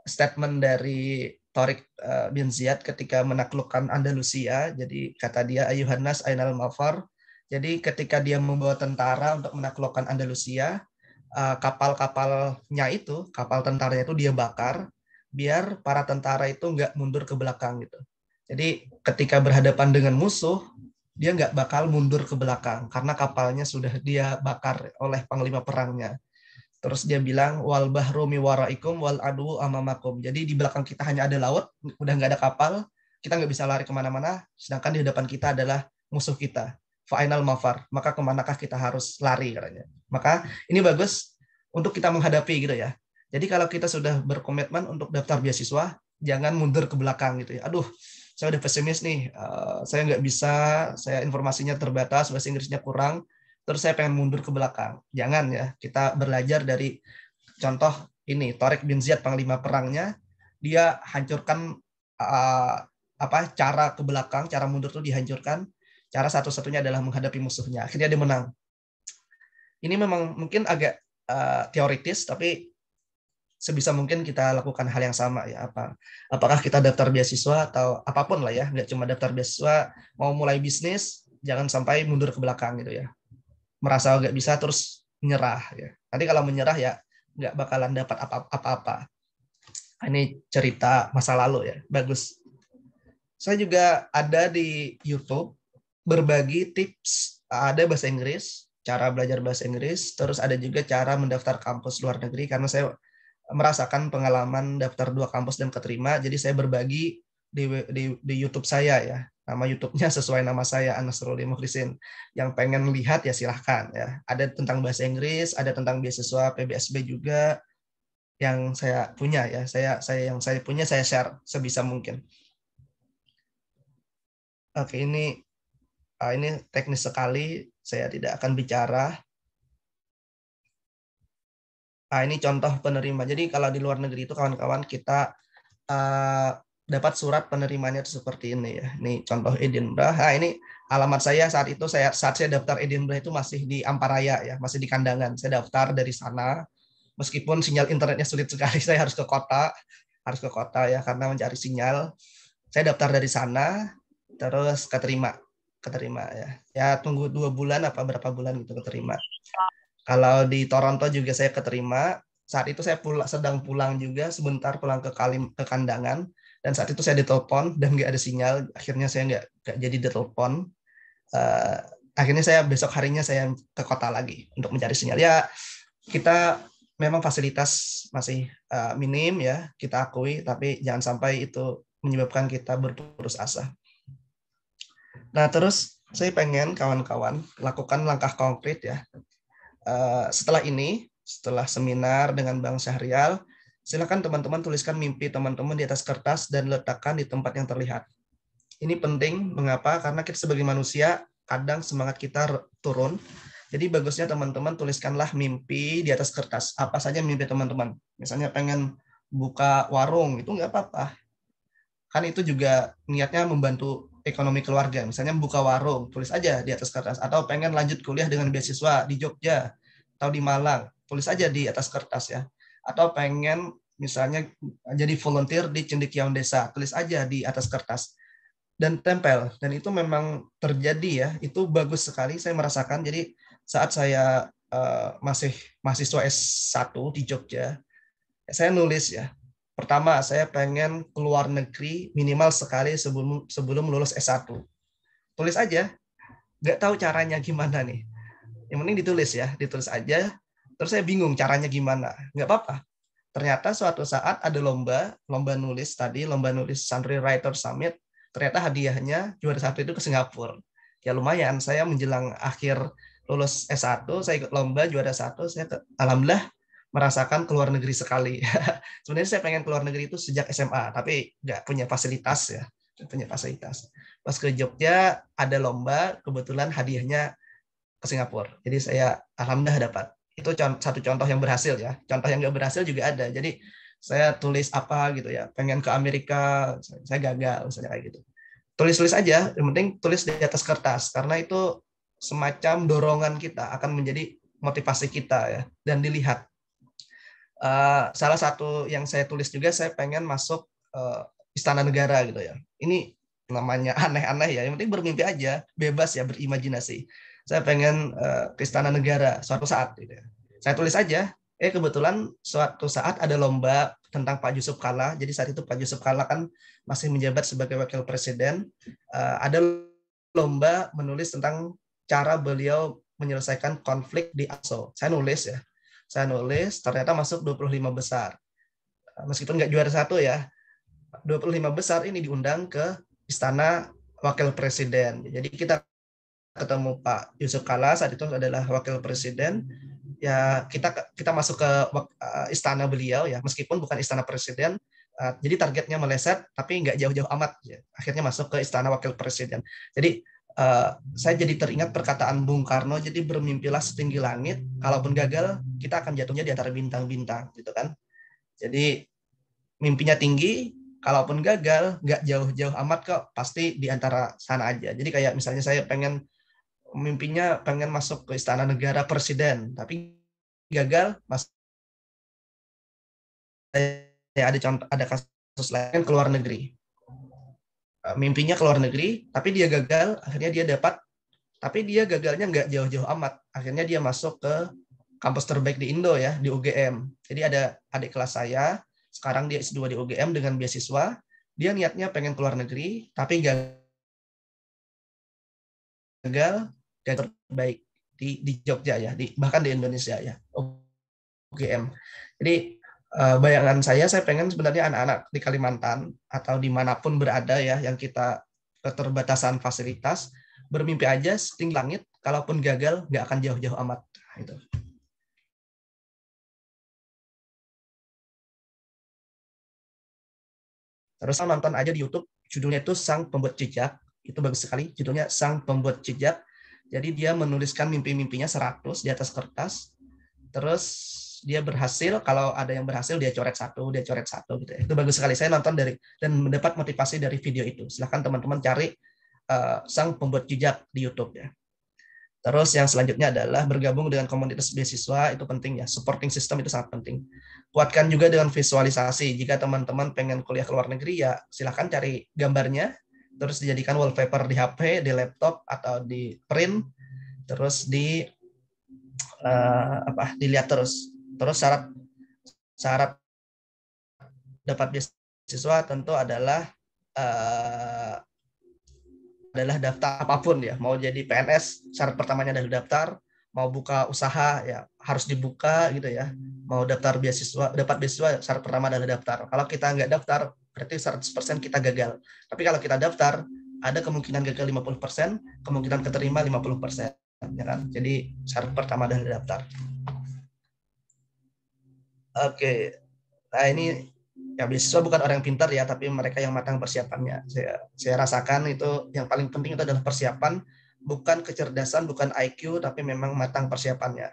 statement dari Tariq bin Ziyad ketika menaklukkan Andalusia. Jadi kata dia, ayuhan nas ainal mafar. Jadi ketika dia membawa tentara untuk menaklukkan Andalusia, kapal-kapalnya itu, kapal tentaranya itu dia bakar, biar para tentara itu nggak mundur ke belakang gitu. Jadi ketika berhadapan dengan musuh, dia nggak bakal mundur ke belakang karena kapalnya sudah dia bakar oleh panglima perangnya. Terus dia bilang wal bahru mi waraikum wal adu amamakum. Jadi di belakang kita hanya ada laut, udah nggak ada kapal, kita nggak bisa lari kemana-mana. Sedangkan di depan kita adalah musuh kita. Fa'inal mafar, maka kemanakah kita harus lari katanya. Maka ini bagus untuk kita menghadapi gitu ya. Jadi kalau kita sudah berkomitmen untuk daftar beasiswa, jangan mundur ke belakang gitu ya. Aduh, saya udah pesimis nih, saya nggak bisa, saya informasinya terbatas, bahasa Inggrisnya kurang, terus saya pengen mundur ke belakang. Jangan ya, kita belajar dari contoh ini, Tariq bin Ziyad, panglima perangnya, dia hancurkan cara ke belakang, cara mundur itu dihancurkan. Cara satu-satunya adalah menghadapi musuhnya. Akhirnya dia menang. Ini memang mungkin agak teoritis, tapi sebisa mungkin kita lakukan hal yang sama ya. Apakah kita daftar beasiswa atau apapun lah ya, nggak cuma daftar beasiswa, mau mulai bisnis, jangan sampai mundur ke belakang gitu ya. Merasa nggak bisa terus menyerah ya. Nanti kalau menyerah ya nggak bakalan dapat apa-apa. Ini cerita masa lalu ya, bagus. Saya juga ada di YouTube berbagi tips, ada bahasa Inggris, cara belajar bahasa Inggris, terus ada juga cara mendaftar kampus luar negeri, karena saya merasakan pengalaman daftar 2 kampus dan keterima, jadi saya berbagi di YouTube saya ya. Nama YouTube-nya sesuai nama saya, Anasrul Mukhlisin. Yang pengen lihat ya silahkan ya. Ada tentang bahasa Inggris, ada tentang beasiswa PBSB juga yang saya punya ya. Yang saya punya saya share sebisa mungkin. Oke, ini teknis sekali, saya tidak akan bicara. Ini contoh penerima. Jadi kalau di luar negeri itu kawan-kawan kita dapat surat penerimanya itu seperti ini ya. Ini contoh Edinburgh. Nah, ini alamat saya saat itu saat saya daftar Edinburgh itu masih di Amparaya ya, masih di Kandangan. Saya daftar dari sana. Meskipun sinyal internetnya sulit sekali, saya harus ke kota ya karena mencari sinyal. Saya daftar dari sana, terus keterima ya. Ya tunggu 2 bulan apa berapa bulan gitu keterima. Kalau di Toronto juga saya keterima. Saat itu saya sedang pulang juga, sebentar pulang ke Kandangan. Dan saat itu saya ditelepon dan nggak ada sinyal. Akhirnya saya nggak jadi ditelepon. Akhirnya saya besok harinya saya ke kota lagi untuk mencari sinyal. Ya kita memang fasilitas masih minim ya, kita akui. Tapi jangan sampai itu menyebabkan kita berputus asa. Nah terus saya pengen kawan-kawan lakukan langkah konkret ya. Setelah seminar dengan Bang Syahrial, silakan teman-teman tuliskan mimpi teman-teman di atas kertas dan letakkan di tempat yang terlihat. Ini penting, mengapa? Karena kita sebagai manusia, kadang semangat kita turun. Jadi bagusnya teman-teman tuliskanlah mimpi di atas kertas. Apa saja mimpi teman-teman. Misalnya pengen buka warung, itu nggak apa-apa. Kan itu juga niatnya membantu ekonomi keluarga. Misalnya buka warung, tulis aja di atas kertas. Atau pengen lanjut kuliah dengan beasiswa di Jogja atau di Malang, tulis aja di atas kertas ya. Atau pengen misalnya jadi volunteer di cendekiawan desa, tulis aja di atas kertas. Dan tempel. Dan itu memang terjadi ya. Itu bagus sekali, saya merasakan. Jadi saat saya masih mahasiswa S1 di Jogja, saya nulis ya. Pertama, saya pengen keluar negeri minimal sekali sebelum lulus S1. Tulis aja. Nggak tahu caranya gimana nih. Yang penting ditulis aja. Terus saya bingung caranya gimana. Nggak apa-apa. Ternyata suatu saat ada lomba nulis Santri Writer Summit. Ternyata hadiahnya juara 1 itu ke Singapura. Ya lumayan, saya menjelang akhir lulus S1, saya ikut lomba juara 1, alhamdulillah merasakan keluar negeri sekali. Sebenarnya saya pengen keluar negeri itu sejak SMA, tapi nggak punya fasilitas ya. Pas ke Jogja ada lomba, kebetulan hadiahnya ke Singapura. Jadi saya alhamdulillah dapat. Itu satu contoh yang berhasil ya. Contoh yang nggak berhasil juga ada. Jadi saya tulis apa gitu ya. Pengen ke Amerika, saya gagal misalnya kayak gitu. Tulis aja, yang penting tulis di atas kertas karena itu semacam dorongan kita akan menjadi motivasi kita ya dan dilihat. Salah satu yang saya tulis juga, saya pengen masuk Istana Negara gitu ya. Ini namanya aneh-aneh ya. Yang penting bermimpi aja, bebas ya berimajinasi. Saya pengen ke Istana Negara suatu saat gitu ya. Saya tulis aja. Kebetulan suatu saat ada lomba tentang Pak Yusuf Kalla. Jadi saat itu Pak Yusuf Kalla kan masih menjabat sebagai wakil presiden. Ada lomba menulis tentang cara beliau menyelesaikan konflik di ASO. Saya nulis, ternyata masuk 25 besar. Meskipun nggak juara 1 ya, 25 besar ini diundang ke Istana Wakil Presiden. Jadi kita ketemu Pak Yusuf Kalla, saat itu adalah Wakil Presiden. Ya kita masuk ke istana beliau ya, meskipun bukan Istana Presiden. Jadi targetnya meleset, tapi nggak jauh-jauh amat. Ya. Akhirnya masuk ke Istana Wakil Presiden. Jadi saya jadi teringat perkataan Bung Karno, jadi bermimpilah setinggi langit, kalaupun gagal kita akan jatuhnya di antara bintang-bintang gitu kan. Jadi mimpinya tinggi, kalaupun gagal nggak jauh-jauh amat kok, pasti di antara sana aja. Jadi kayak misalnya saya mimpinya pengen masuk ke Istana Negara Presiden, tapi gagal, ada kasus lain keluar negeri. Mimpinya keluar negeri, tapi dia gagal, akhirnya dia dapat, tapi dia gagalnya nggak jauh-jauh amat. Akhirnya dia masuk ke kampus terbaik di Indo ya, di UGM. Jadi ada adik kelas saya, sekarang dia S2 di UGM dengan beasiswa. Dia niatnya pengen keluar negeri, tapi gagal terbaik di Jogja ya, bahkan di Indonesia ya, UGM. Jadi bayangan saya pengen sebenarnya anak-anak di Kalimantan atau dimanapun berada ya, yang kita keterbatasan fasilitas, bermimpi aja setinggi langit, kalaupun gagal nggak akan jauh-jauh amat. Nah, itu. Terus nonton aja di YouTube, judulnya itu Sang Pembuat Jejak, itu bagus sekali, judulnya Sang Pembuat Jejak. Jadi dia menuliskan mimpi-mimpinya 100 di atas kertas, terus dia berhasil, kalau ada yang berhasil dia coret satu gitu ya. Itu bagus sekali, saya nonton dan mendapat motivasi dari video itu. Silahkan teman-teman cari Sang Pembuat Jejak di YouTube ya. Terus yang selanjutnya adalah bergabung dengan komunitas beasiswa, itu penting ya. Supporting system itu sangat penting. Kuatkan juga dengan visualisasi. Jika teman-teman pengen kuliah ke luar negeri, ya silahkan cari gambarnya, terus dijadikan wallpaper di HP, di laptop, atau di print, terus dilihat terus. Terus syarat dapat beasiswa tentu adalah daftar apapun ya. Mau jadi PNS, syarat pertamanya adalah daftar. Mau buka usaha ya harus dibuka gitu ya. Mau dapat beasiswa, syarat pertama adalah daftar. Kalau kita nggak daftar, berarti 100% kita gagal. Tapi kalau kita daftar, ada kemungkinan gagal 50%, kemungkinan keterima 50%. Ya kan? Jadi syarat pertama adalah daftar. Oke. Nah ini ya beasiswa bukan orang yang pintar ya, tapi mereka yang matang persiapannya. Saya rasakan itu yang paling penting itu adalah persiapan, bukan kecerdasan, bukan IQ, tapi memang matang persiapannya.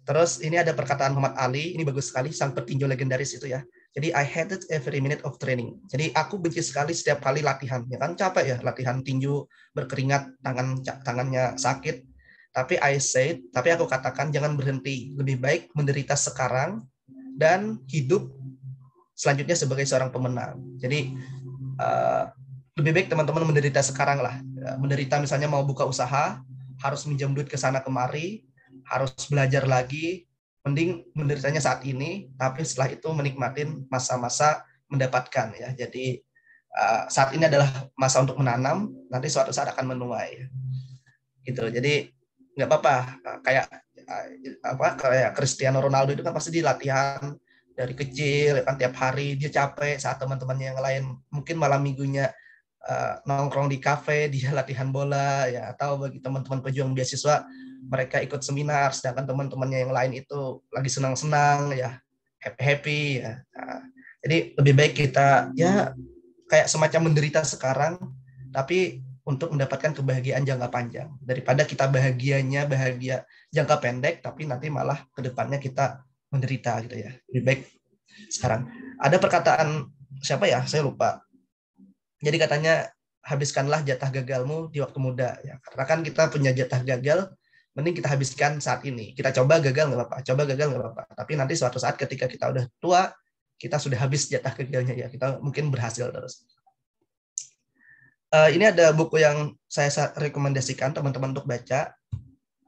Terus ini ada perkataan Muhammad Ali, ini bagus sekali, sang petinju legendaris itu ya. Jadi I hated every minute of training. Jadi aku benci sekali setiap kali latihan, ya kan capek ya latihan tinju, berkeringat, tangannya sakit. Tapi aku katakan jangan berhenti, lebih baik menderita sekarang dan hidup selanjutnya sebagai seorang pemenang. Jadi lebih baik teman-teman menderita sekarang lah. Menderita misalnya mau buka usaha, harus minjam duit ke sana kemari, harus belajar lagi, mending menderitanya saat ini, tapi setelah itu menikmatin masa-masa mendapatkan ya. Jadi saat ini adalah masa untuk menanam, nanti suatu saat akan menuai. Gitu. Jadi nggak apa-apa, kayak Cristiano Ronaldo itu kan pasti di latihan dari kecil kan, tiap hari dia capek saat teman-temannya yang lain mungkin malam minggunya nongkrong di kafe, dia latihan bola ya. Atau bagi teman-teman pejuang beasiswa, mereka ikut seminar, sedangkan teman-temannya yang lain itu lagi senang-senang ya, happy ya. Nah, jadi lebih baik kita ya kayak semacam menderita sekarang, tapi untuk mendapatkan kebahagiaan jangka panjang, daripada kita bahagia jangka pendek, tapi nanti malah kedepannya kita menderita gitu ya. Lebih baik sekarang. Ada perkataan siapa ya? Saya lupa. Jadi katanya habiskanlah jatah gagalmu di waktu muda ya. Karena kan kita punya jatah gagal, mending kita habiskan saat ini. Kita coba gagal nggak apa-apa. Tapi nanti suatu saat ketika kita udah tua, kita sudah habis jatah gagalnya ya. Kita mungkin berhasil terus. Ini ada buku yang saya rekomendasikan teman-teman untuk baca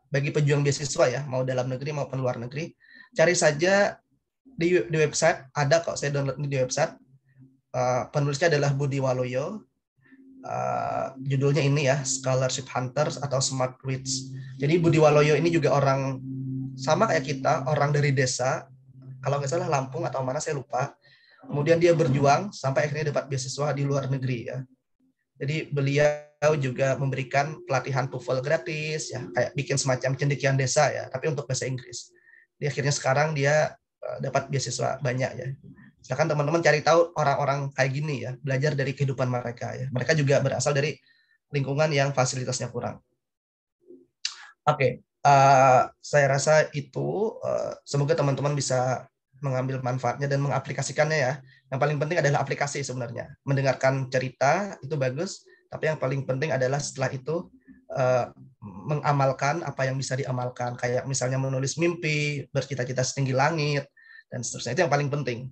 bagi pejuang beasiswa ya, mau dalam negeri maupun luar negeri. Cari saja di website, ada kok, saya download di website. Penulisnya adalah Budi Waluyo. Judulnya ini ya, Scholarship Hunters atau Smart Rich. Jadi Budi Waluyo ini juga orang sama kayak kita, orang dari desa, kalau nggak salah Lampung atau mana saya lupa. Kemudian dia berjuang sampai akhirnya dapat beasiswa di luar negeri ya. Jadi beliau juga memberikan pelatihan TOEFL gratis ya, kayak bikin semacam cendekiawan desa ya, tapi untuk bahasa Inggris. Dia akhirnya sekarang dia dapat beasiswa banyak ya. Silakan teman-teman cari tahu orang-orang kayak gini ya, belajar dari kehidupan mereka ya. Mereka juga berasal dari lingkungan yang fasilitasnya kurang. Oke, saya rasa itu semoga teman-teman bisa mengambil manfaatnya dan mengaplikasikannya ya. Yang paling penting adalah aplikasi sebenarnya. Mendengarkan cerita itu bagus, tapi yang paling penting adalah setelah itu mengamalkan apa yang bisa diamalkan. Kayak misalnya menulis mimpi, bercita-cita setinggi langit, dan seterusnya. Itu yang paling penting.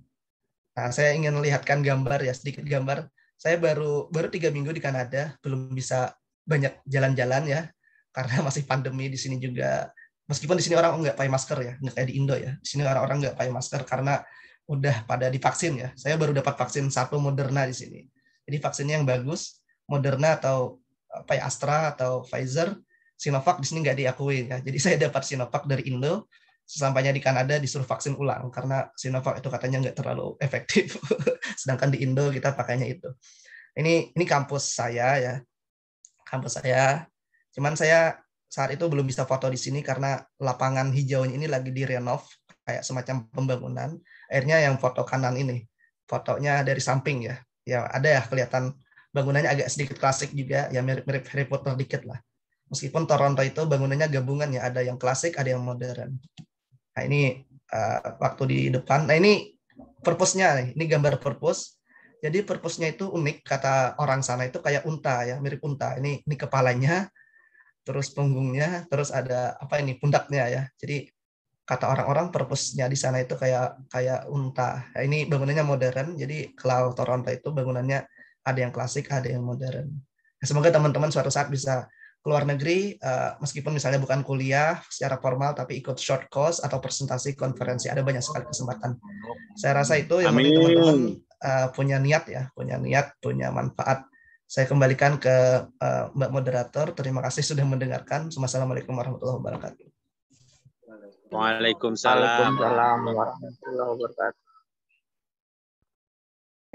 Nah, saya ingin melihatkan gambar ya, sedikit gambar. Saya baru 3 minggu di Kanada, belum bisa banyak jalan-jalan ya, karena masih pandemi di sini juga. Meskipun di sini orang nggak pakai masker ya, nggak kayak di Indo ya. Di sini orang-orang nggak pakai masker karena udah pada divaksin ya. Saya baru dapat vaksin 1 Moderna di sini. Jadi vaksinnya yang bagus, Moderna atau Astra atau Pfizer, Sinovac di sini nggak diakui ya. Jadi saya dapat Sinovac dari Indo, sesampainya di Kanada disuruh vaksin ulang karena Sinovac itu katanya nggak terlalu efektif. Sedangkan di Indo kita pakainya itu. Ini kampus saya ya, kampus saya. Cuman saya saat itu belum bisa foto di sini karena lapangan hijaunya ini lagi direnov, kayak semacam pembangunan. Akhirnya yang foto kanan ini, fotonya dari samping ya. Ya ada ya kelihatan bangunannya agak sedikit klasik juga, ya mirip-mirip Harry Potter dikit lah. Meskipun Toronto itu bangunannya gabungan ya, ada yang klasik, ada yang modern. Nah ini waktu di depan. Nah ini purpose-nya nih, ini gambar purpose. Jadi purpose-nya itu unik, kata orang sana itu kayak unta ya, mirip unta. Ini kepalanya, terus punggungnya, terus ada apa ini pundaknya ya. Jadi kata orang-orang purpose-nya di sana itu kayak unta. Nah, ini bangunannya modern. Jadi kalau Toronto itu bangunannya ada yang klasik, ada yang modern. Nah, semoga teman-teman suatu saat bisa keluar negeri, meskipun misalnya bukan kuliah secara formal, tapi ikut short course atau presentasi konferensi. Ada banyak sekali kesempatan. Saya rasa itu yang penting teman-teman punya niat ya, punya manfaat. Saya kembalikan ke Mbak Moderator. Terima kasih sudah mendengarkan. Wassalamualaikum warahmatullahi wabarakatuh. Waalaikumsalam warahmatullahi wabarakatuh.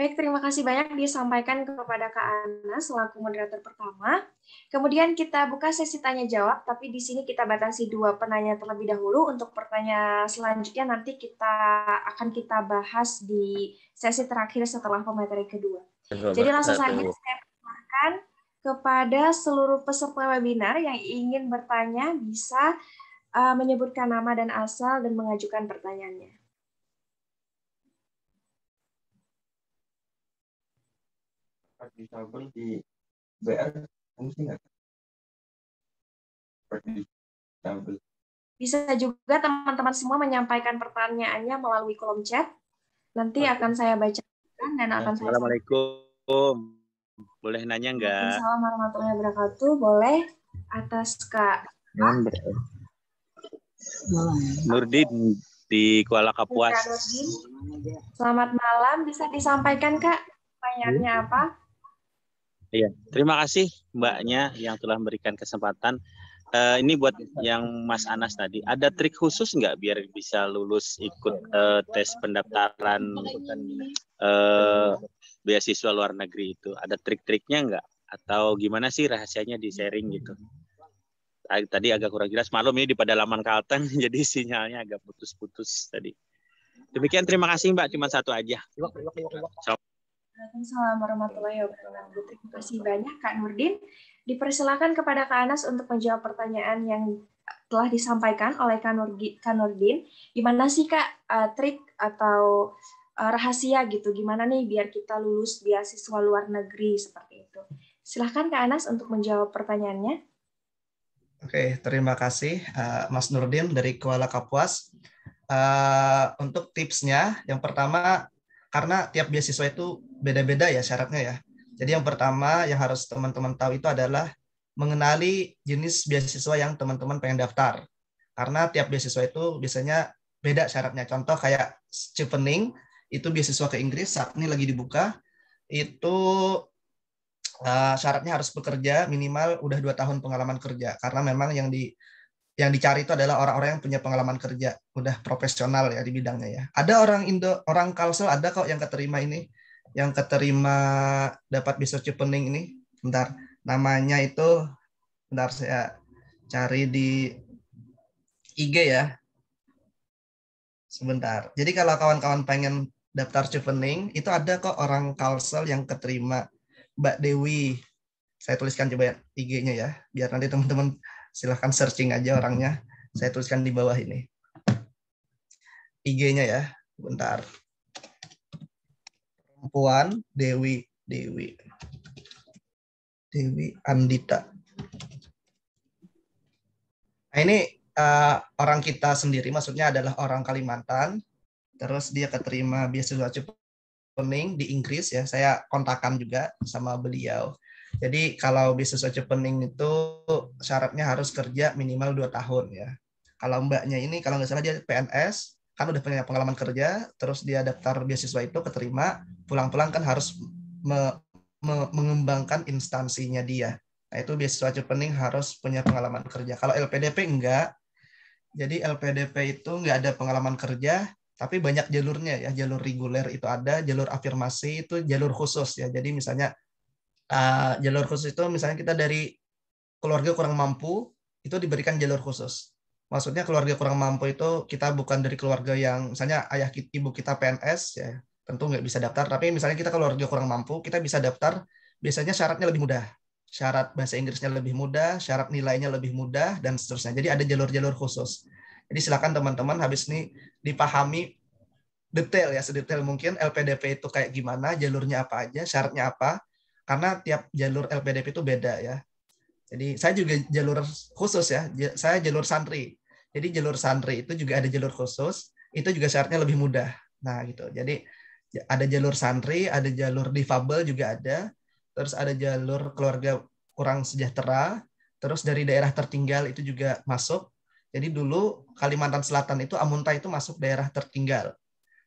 Baik, terima kasih banyak disampaikan kepada Kak Ana selaku moderator pertama. Kemudian kita buka sesi tanya jawab, tapi di sini kita batasi 2 penanya terlebih dahulu. Untuk pertanyaan selanjutnya nanti akan kita bahas di sesi terakhir setelah pemateri kedua. Jadi langsung saja saya persilakan kepada seluruh peserta webinar yang ingin bertanya bisa menyebutkan nama dan asal dan mengajukan pertanyaannya. Disable di WR fungsi nggak? Bisa juga teman-teman semua menyampaikan pertanyaannya melalui kolom chat. Nanti akan saya bacakan dan akan saya sampaikan. Assalamualaikum. Boleh nanya nggak? Assalamualaikum warahmatullahi wabarakatuh. Boleh atas Kak Nurdin di Kuala Kapuas. Selamat malam. Bisa disampaikan Kak pertanyaannya apa? Iya, terima kasih Mbaknya yang telah memberikan kesempatan. Ini buat yang Mas Anas tadi. Ada trik khusus nggak biar bisa lulus ikut tes pendaftaran beasiswa luar negeri itu? Ada trik-triknya nggak? Atau gimana sih rahasianya di sharing gitu? Tadi agak kurang jelas. Malum ini di pedalaman Kalteng, jadi sinyalnya agak putus-putus tadi. Demikian, terima kasih Mbak. Cuma satu aja. Waalaikumsalam warahmatullahi wabarakatuh. Terima kasih banyak Kak Nurdin. Dipersilakan kepada Kak Anas untuk menjawab pertanyaan yang telah disampaikan oleh Kak Nurdin. Gimana sih Kak trik atau rahasia gitu? Gimana nih biar kita lulus beasiswa luar negeri seperti itu? Silahkan Kak Anas untuk menjawab pertanyaannya. Oke, terima kasih Mas Nurdin dari Kuala Kapuas. Untuk tipsnya, yang pertama, karena tiap beasiswa itu beda-beda ya syaratnya ya. Jadi yang pertama yang harus teman-teman tahu itu adalah mengenali jenis beasiswa yang teman-teman pengen daftar. Karena tiap beasiswa itu biasanya beda syaratnya. Contoh kayak Chevening, itu beasiswa ke Inggris, saat ini lagi dibuka, itu syaratnya harus bekerja minimal udah 2 tahun pengalaman kerja. Karena memang yang dicari itu adalah orang-orang yang punya pengalaman kerja, udah profesional ya di bidangnya ya. Ada orang Kalsel ada kok yang keterima ini, yang keterima dapat beasiswa Chevening ini. Bentar, namanya itu, bentar saya cari di IG ya. Sebentar. Jadi kalau kawan-kawan pengen daftar Chevening, itu ada kok orang Kalsel yang keterima. Mbak Dewi, saya tuliskan coba IG-nya ya, biar nanti teman-teman silahkan searching aja orangnya. Saya tuliskan di bawah ini. IG-nya ya. Bentar. Perempuan Dewi Andita. Nah, ini orang kita sendiri, maksudnya adalah orang Kalimantan. Terus dia keterima beasiswa Chevening di Inggris ya. Saya kontakkan juga sama beliau. Jadi kalau beasiswa Chevening itu syaratnya harus kerja minimal 2 tahun ya. Kalau mbaknya ini kalau nggak salah dia PNS, kan udah punya pengalaman kerja, terus dia daftar beasiswa itu keterima, pulang-pulang kan harus mengembangkan instansinya dia. Nah itu beasiswa Chevening harus punya pengalaman kerja. Kalau LPDP enggak, jadi LPDP itu nggak ada pengalaman kerja, tapi banyak jalurnya ya. Jalur reguler itu ada, jalur afirmasi itu jalur khusus ya. Jadi misalnya Jalur khusus itu misalnya kita dari keluarga kurang mampu, itu diberikan jalur khusus. Maksudnya keluarga kurang mampu itu kita bukan dari keluarga yang misalnya ibu kita PNS, ya tentu nggak bisa daftar. Tapi misalnya kita keluarga kurang mampu, kita bisa daftar. Biasanya syaratnya lebih mudah. Syarat bahasa Inggrisnya lebih mudah, syarat nilainya lebih mudah, dan seterusnya. Jadi ada jalur-jalur khusus. Jadi silakan teman-teman habis ini dipahami detail ya, sedetail mungkin LPDP itu kayak gimana, jalurnya apa aja, syaratnya apa. Karena tiap jalur LPDP itu beda ya. Jadi saya juga jalur khusus ya, saya jalur santri. Jadi jalur santri itu juga ada jalur khusus, itu juga syaratnya lebih mudah. Nah gitu. Jadi ada jalur santri, ada jalur difabel juga ada, terus ada jalur keluarga kurang sejahtera, terus dari daerah tertinggal itu juga masuk. Jadi dulu Kalimantan Selatan itu Amuntai itu masuk daerah tertinggal.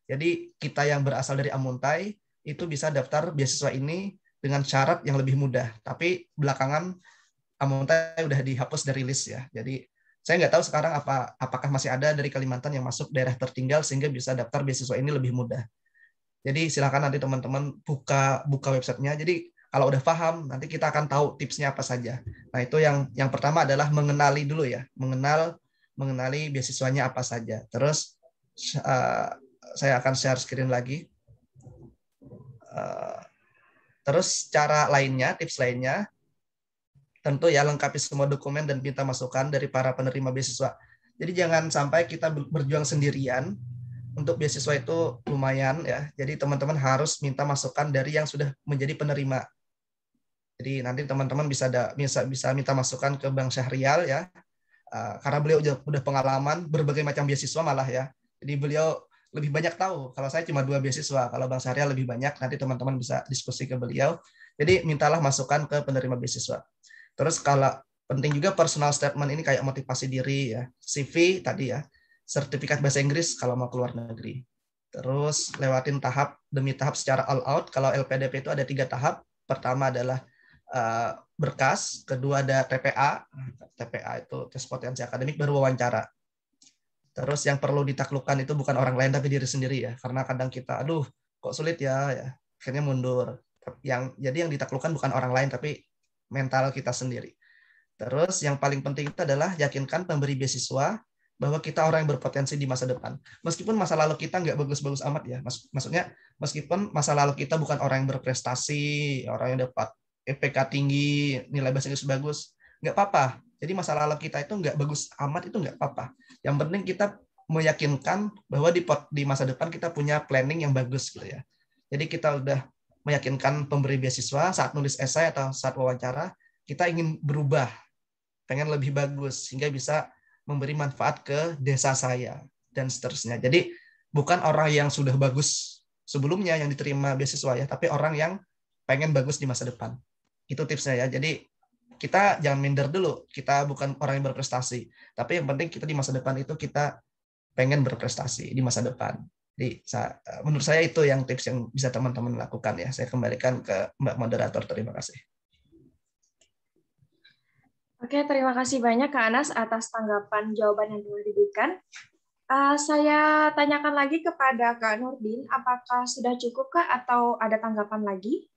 Jadi kita yang berasal dari Amuntai itu bisa daftar beasiswa ini dengan syarat yang lebih mudah. Tapi belakangan Amuntai udah dihapus dari list ya. Jadi saya nggak tahu sekarang apakah masih ada dari Kalimantan yang masuk daerah tertinggal sehingga bisa daftar beasiswa ini lebih mudah. Jadi silakan nanti teman-teman buka websitenya. Jadi kalau udah paham nanti kita akan tahu tipsnya apa saja. Nah itu yang pertama adalah mengenali dulu ya, mengenali beasiswanya apa saja. Terus saya akan share screen lagi. Terus cara lainnya, tips lainnya, tentu ya lengkapi semua dokumen dan minta masukan dari para penerima beasiswa. Jadi jangan sampai kita berjuang sendirian. Untuk beasiswa itu lumayan ya. Jadi teman-teman harus minta masukan dari yang sudah menjadi penerima. Jadi nanti teman-teman bisa minta masukan ke Bang Syahrial ya. Karena beliau udah pengalaman berbagai macam beasiswa malah ya. Jadi beliau lebih banyak tahu. Kalau saya cuma 2 beasiswa, kalau Bang Syahrial lebih banyak, nanti teman-teman bisa diskusi ke beliau. Jadi mintalah masukan ke penerima beasiswa. Terus kalau penting juga personal statement ini kayak motivasi diri ya, CV tadi ya, sertifikat bahasa Inggris kalau mau keluar negeri. Terus lewatin tahap demi tahap secara all out. Kalau LPDP itu ada 3 tahap. Pertama adalah berkas, kedua ada TPA. TPA itu tes potensi akademik, baru wawancara. Terus yang perlu ditaklukkan itu bukan orang lain tapi diri sendiri ya. Karena kadang kita, aduh kok sulit ya, akhirnya mundur. Jadi yang ditaklukkan bukan orang lain tapi mental kita sendiri. Terus yang paling penting itu adalah yakinkan pemberi beasiswa bahwa kita orang yang berpotensi di masa depan. Meskipun masa lalu kita nggak bagus-bagus amat ya. Maksudnya meskipun masa lalu kita bukan orang yang berprestasi, orang yang dapat EPK tinggi, nilai bahasa Inggris bagus, nggak apa-apa. Jadi masa lalu kita itu nggak bagus amat itu nggak apa-apa. Yang penting kita meyakinkan bahwa di masa depan kita punya planning yang bagus gitu ya. Jadi kita udah meyakinkan pemberi beasiswa saat nulis esai atau saat wawancara, kita ingin berubah, pengen lebih bagus sehingga bisa memberi manfaat ke desa saya dan seterusnya. Jadi bukan orang yang sudah bagus sebelumnya yang diterima beasiswa ya, tapi orang yang pengen bagus di masa depan. Itu tipsnya ya. Jadi kita jangan minder dulu. Kita bukan orang yang berprestasi, tapi yang penting kita di masa depan itu kita pengen berprestasi di masa depan. Jadi menurut saya itu yang tips yang bisa teman-teman lakukan ya. Saya kembalikan ke Mbak Moderator. Terima kasih. Oke, terima kasih banyak Kak Anas atas tanggapan jawaban yang telah diberikan. Saya tanyakan lagi kepada Kak Nurdin, apakah sudah cukup Kak atau ada tanggapan lagi?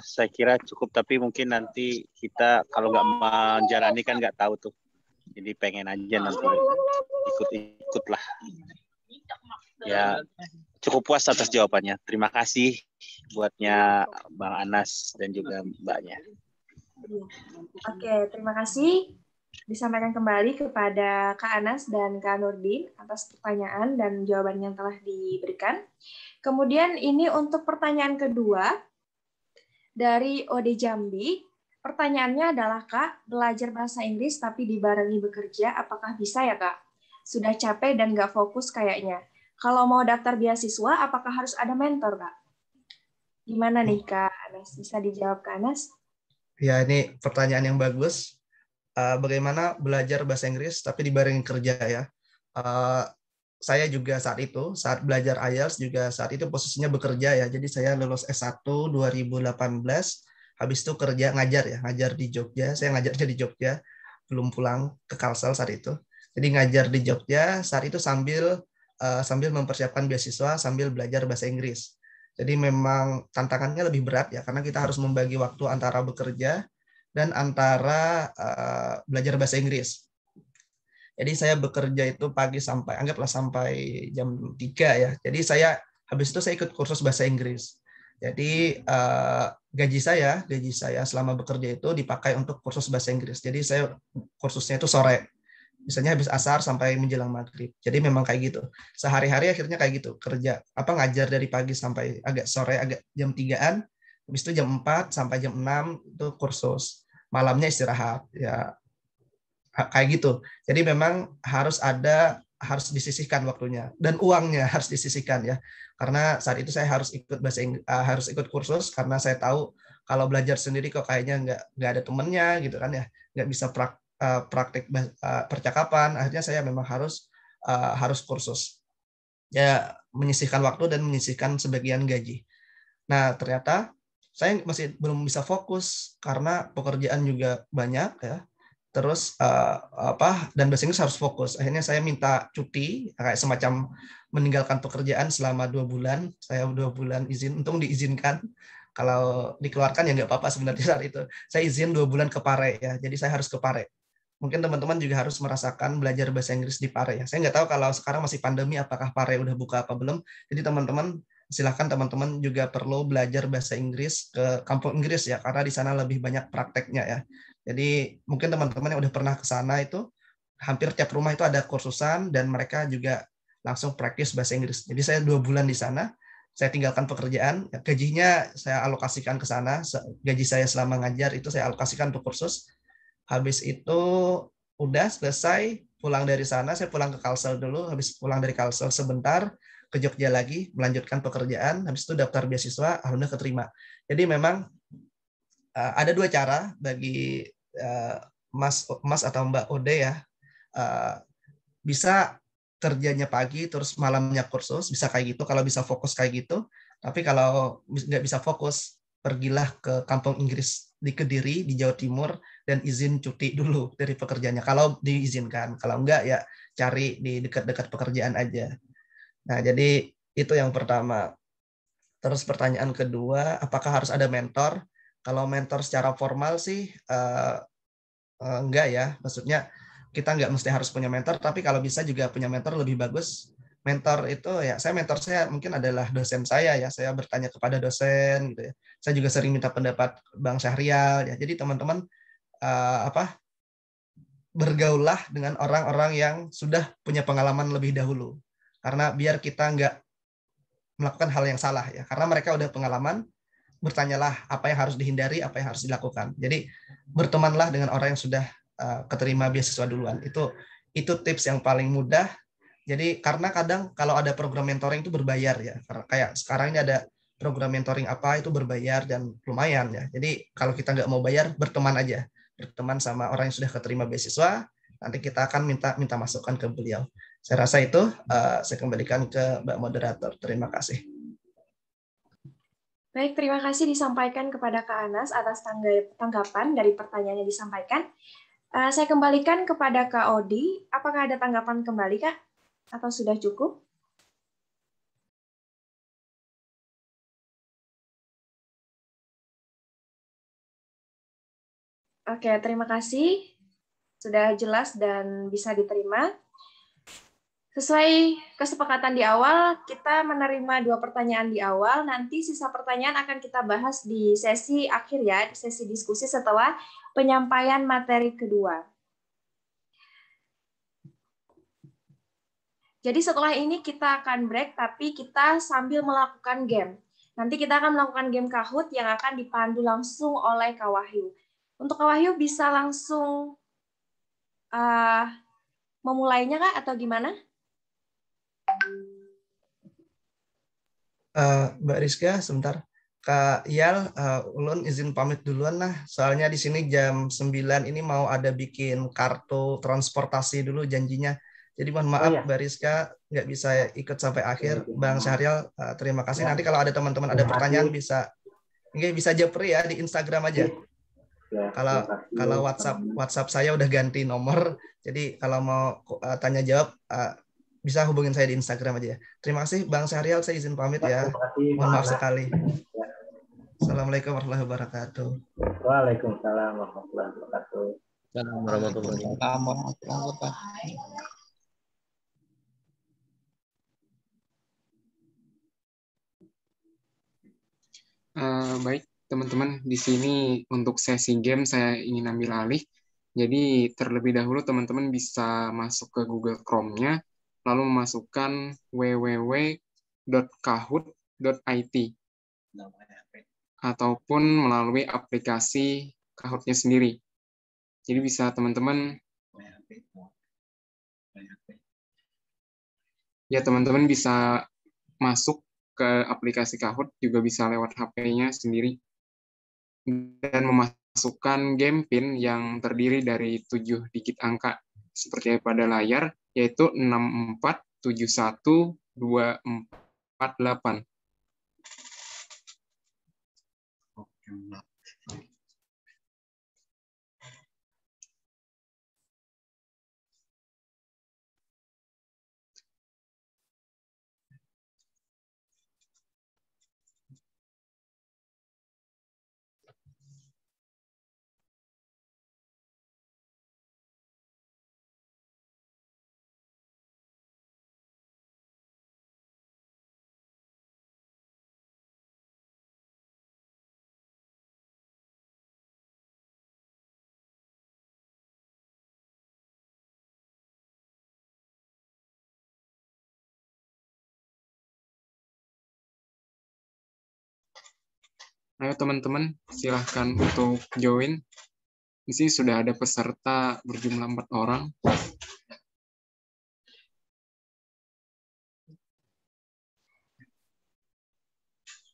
Saya kira cukup, tapi mungkin nanti kita kalau nggak menjalani kan nggak tahu tuh. Jadi pengen aja nanti ikut lah. Ya, cukup puas atas jawabannya. Terima kasih buatnya Bang Anas dan juga Mbaknya. Oke, terima kasih. Disampaikan kembali kepada Kak Anas dan Kak Nurdin atas pertanyaan dan jawaban yang telah diberikan. Kemudian ini untuk pertanyaan kedua dari Ode Jambi. Pertanyaannya adalah, Kak, belajar bahasa Inggris tapi dibarengi bekerja, apakah bisa ya, Kak? Sudah capek dan nggak fokus kayaknya. Kalau mau daftar beasiswa, apakah harus ada mentor, Kak? Gimana nih, Kak Anas? Bisa dijawab, Kak Anas? Ya, ini pertanyaan yang bagus. Bagaimana belajar bahasa Inggris tapi dibarengi kerja ya? Saya juga saat belajar IELTS juga saat itu posisinya bekerja ya. Jadi saya lulus S1 2018, habis itu kerja ngajar di Jogja. Saya ngajarnya di Jogja, belum pulang ke Kalsel saat itu. Jadi ngajar di Jogja saat itu sambil mempersiapkan beasiswa, sambil belajar bahasa Inggris. Jadi memang tantangannya lebih berat ya, karena kita harus membagi waktu antara bekerja dan antara belajar bahasa Inggris. Jadi saya bekerja itu pagi sampai, anggaplah sampai jam 3 ya. Jadi habis itu saya ikut kursus bahasa Inggris. Jadi gaji saya selama bekerja itu dipakai untuk kursus bahasa Inggris. Jadi saya kursusnya itu sore. Misalnya habis asar sampai menjelang maghrib. Jadi memang kayak gitu. Sehari-hari akhirnya kayak gitu. Kerja ngajar dari pagi sampai agak sore, agak jam 3-an. Habis itu jam 4 sampai jam 6 itu kursus. Malamnya istirahat. Ya kayak gitu. Jadi memang harus disisihkan waktunya dan uangnya harus disisihkan ya. Karena saat itu saya harus ikut harus ikut kursus karena saya tahu kalau belajar sendiri kok kayaknya nggak ada temennya gitu kan ya, nggak bisa praktik percakapan. Akhirnya saya memang harus kursus. Ya menyisihkan waktu dan menyisihkan sebagian gaji. Nah ternyata saya masih belum bisa fokus karena pekerjaan juga banyak ya. Terus dan bahasa Inggris harus fokus. Akhirnya saya minta cuti, kayak semacam meninggalkan pekerjaan selama 2 bulan. Saya 2 bulan izin, untung diizinkan. Kalau dikeluarkan ya nggak apa-apa sebenarnya saat itu. Saya izin 2 bulan ke Pare ya, jadi saya harus ke Pare. Mungkin teman-teman juga harus merasakan belajar bahasa Inggris di Pare ya. Saya nggak tahu kalau sekarang masih pandemi apakah Pare udah buka apa belum. Jadi teman-teman silakan teman-teman juga perlu belajar bahasa Inggris ke kampung Inggris ya, karena di sana lebih banyak prakteknya ya. Jadi mungkin teman-teman yang udah pernah ke sana itu hampir tiap rumah itu ada kursusan dan mereka juga langsung praktis bahasa Inggris. Jadi saya 2 bulan di sana, saya tinggalkan pekerjaan, gajinya saya alokasikan ke sana, gaji saya selama ngajar itu saya alokasikan untuk kursus. Habis itu udah selesai, pulang dari sana, saya pulang ke Kalsel dulu, habis pulang dari Kalsel sebentar, ke Jogja lagi, melanjutkan pekerjaan, habis itu daftar beasiswa, alhamdulillah keterima. Jadi memang ada 2 cara bagi Mas atau Mbak Ode ya, bisa kerjanya pagi terus malamnya kursus, bisa kayak gitu kalau bisa fokus kayak gitu. Tapi kalau nggak bisa fokus, pergilah ke kampung Inggris di Kediri di Jawa Timur dan izin cuti dulu dari pekerjaannya kalau diizinkan. Kalau enggak ya cari di dekat-dekat pekerjaan aja. Nah, jadi itu yang pertama. Terus pertanyaan kedua, apakah harus ada mentor? Kalau mentor secara formal sih enggak ya. Maksudnya kita nggak mesti harus punya mentor, tapi kalau bisa juga punya mentor lebih bagus. Mentor itu ya, mentor saya mungkin adalah dosen saya ya. Saya bertanya kepada dosen gitu ya. Saya juga sering minta pendapat Bang Syahrial ya. Jadi teman-teman bergaullah dengan orang-orang yang sudah punya pengalaman lebih dahulu. Karena biar kita nggak melakukan hal yang salah ya. Karena mereka udah pengalaman, bertanyalah apa yang harus dihindari, apa yang harus dilakukan. Jadi bertemanlah dengan orang yang sudah keterima beasiswa duluan. Itu tips yang paling mudah. Jadi karena kadang kalau ada program mentoring itu berbayar ya. Kayak sekarang ini ada program mentoring apa itu berbayar dan lumayan ya. Jadi kalau kita nggak mau bayar, berteman aja. Berteman sama orang yang sudah keterima beasiswa, nanti kita akan minta masukan ke beliau. Saya rasa itu saya kembalikan ke Mbak Moderator. Terima kasih. Baik, terima kasih disampaikan kepada Kak Anas atas tanggapan dari pertanyaan yang disampaikan. Saya kembalikan kepada Kak Odi. Apakah ada tanggapan kembali, Kak? Atau sudah cukup? Oke, terima kasih. Sudah jelas dan bisa diterima. Sesuai kesepakatan di awal, kita menerima 2 pertanyaan di awal. Nanti sisa pertanyaan akan kita bahas di sesi akhir ya, di sesi diskusi setelah penyampaian materi kedua. Jadi setelah ini kita akan break, tapi kita sambil melakukan game. Nanti kita akan melakukan game Kahoot yang akan dipandu langsung oleh Kak Wahyu. Untuk Kak Wahyu bisa langsung memulainya Kak, atau gimana? Mbak Rizka, sebentar. Kak Iyal, ulun izin pamit duluan lah. Soalnya di sini jam 9 ini mau ada bikin kartu transportasi dulu janjinya. Jadi mohon maaf Mbak Rizka nggak bisa ikut sampai akhir. Bang Syahrial, terima kasih. Nanti kalau ada teman-teman ada pertanyaan bisa japri ya di Instagram aja. Kalau WhatsApp saya udah ganti nomor. Jadi kalau mau tanya jawab bisa hubungin saya di Instagram aja ya. Terima kasih Bang Syahrial, saya izin pamit ya. Terima kasih, Mohon Pak maaf Anas. sekali. Ya. Assalamualaikum warahmatullahi wabarakatuh. Waalaikumsalam warahmatullahi wabarakatuh. Assalamualaikum warahmatullahi wabarakatuh. Waalaikumsalam warahmatullahi wabarakatuh. Baik, teman-teman, di sini untuk sesi game saya ingin ambil alih. Jadi terlebih dahulu teman-teman bisa masuk ke Google Chrome-nya, lalu memasukkan www.kahoot.it ataupun melalui aplikasi Kahoot-nya sendiri. Jadi bisa teman-teman bisa masuk ke aplikasi Kahoot, juga bisa lewat HP-nya sendiri, dan memasukkan game PIN yang terdiri dari 7 digit angka seperti pada layar, yaitu 6471248. Ayo teman-teman, silahkan untuk join. Di sini sudah ada peserta berjumlah 4 orang.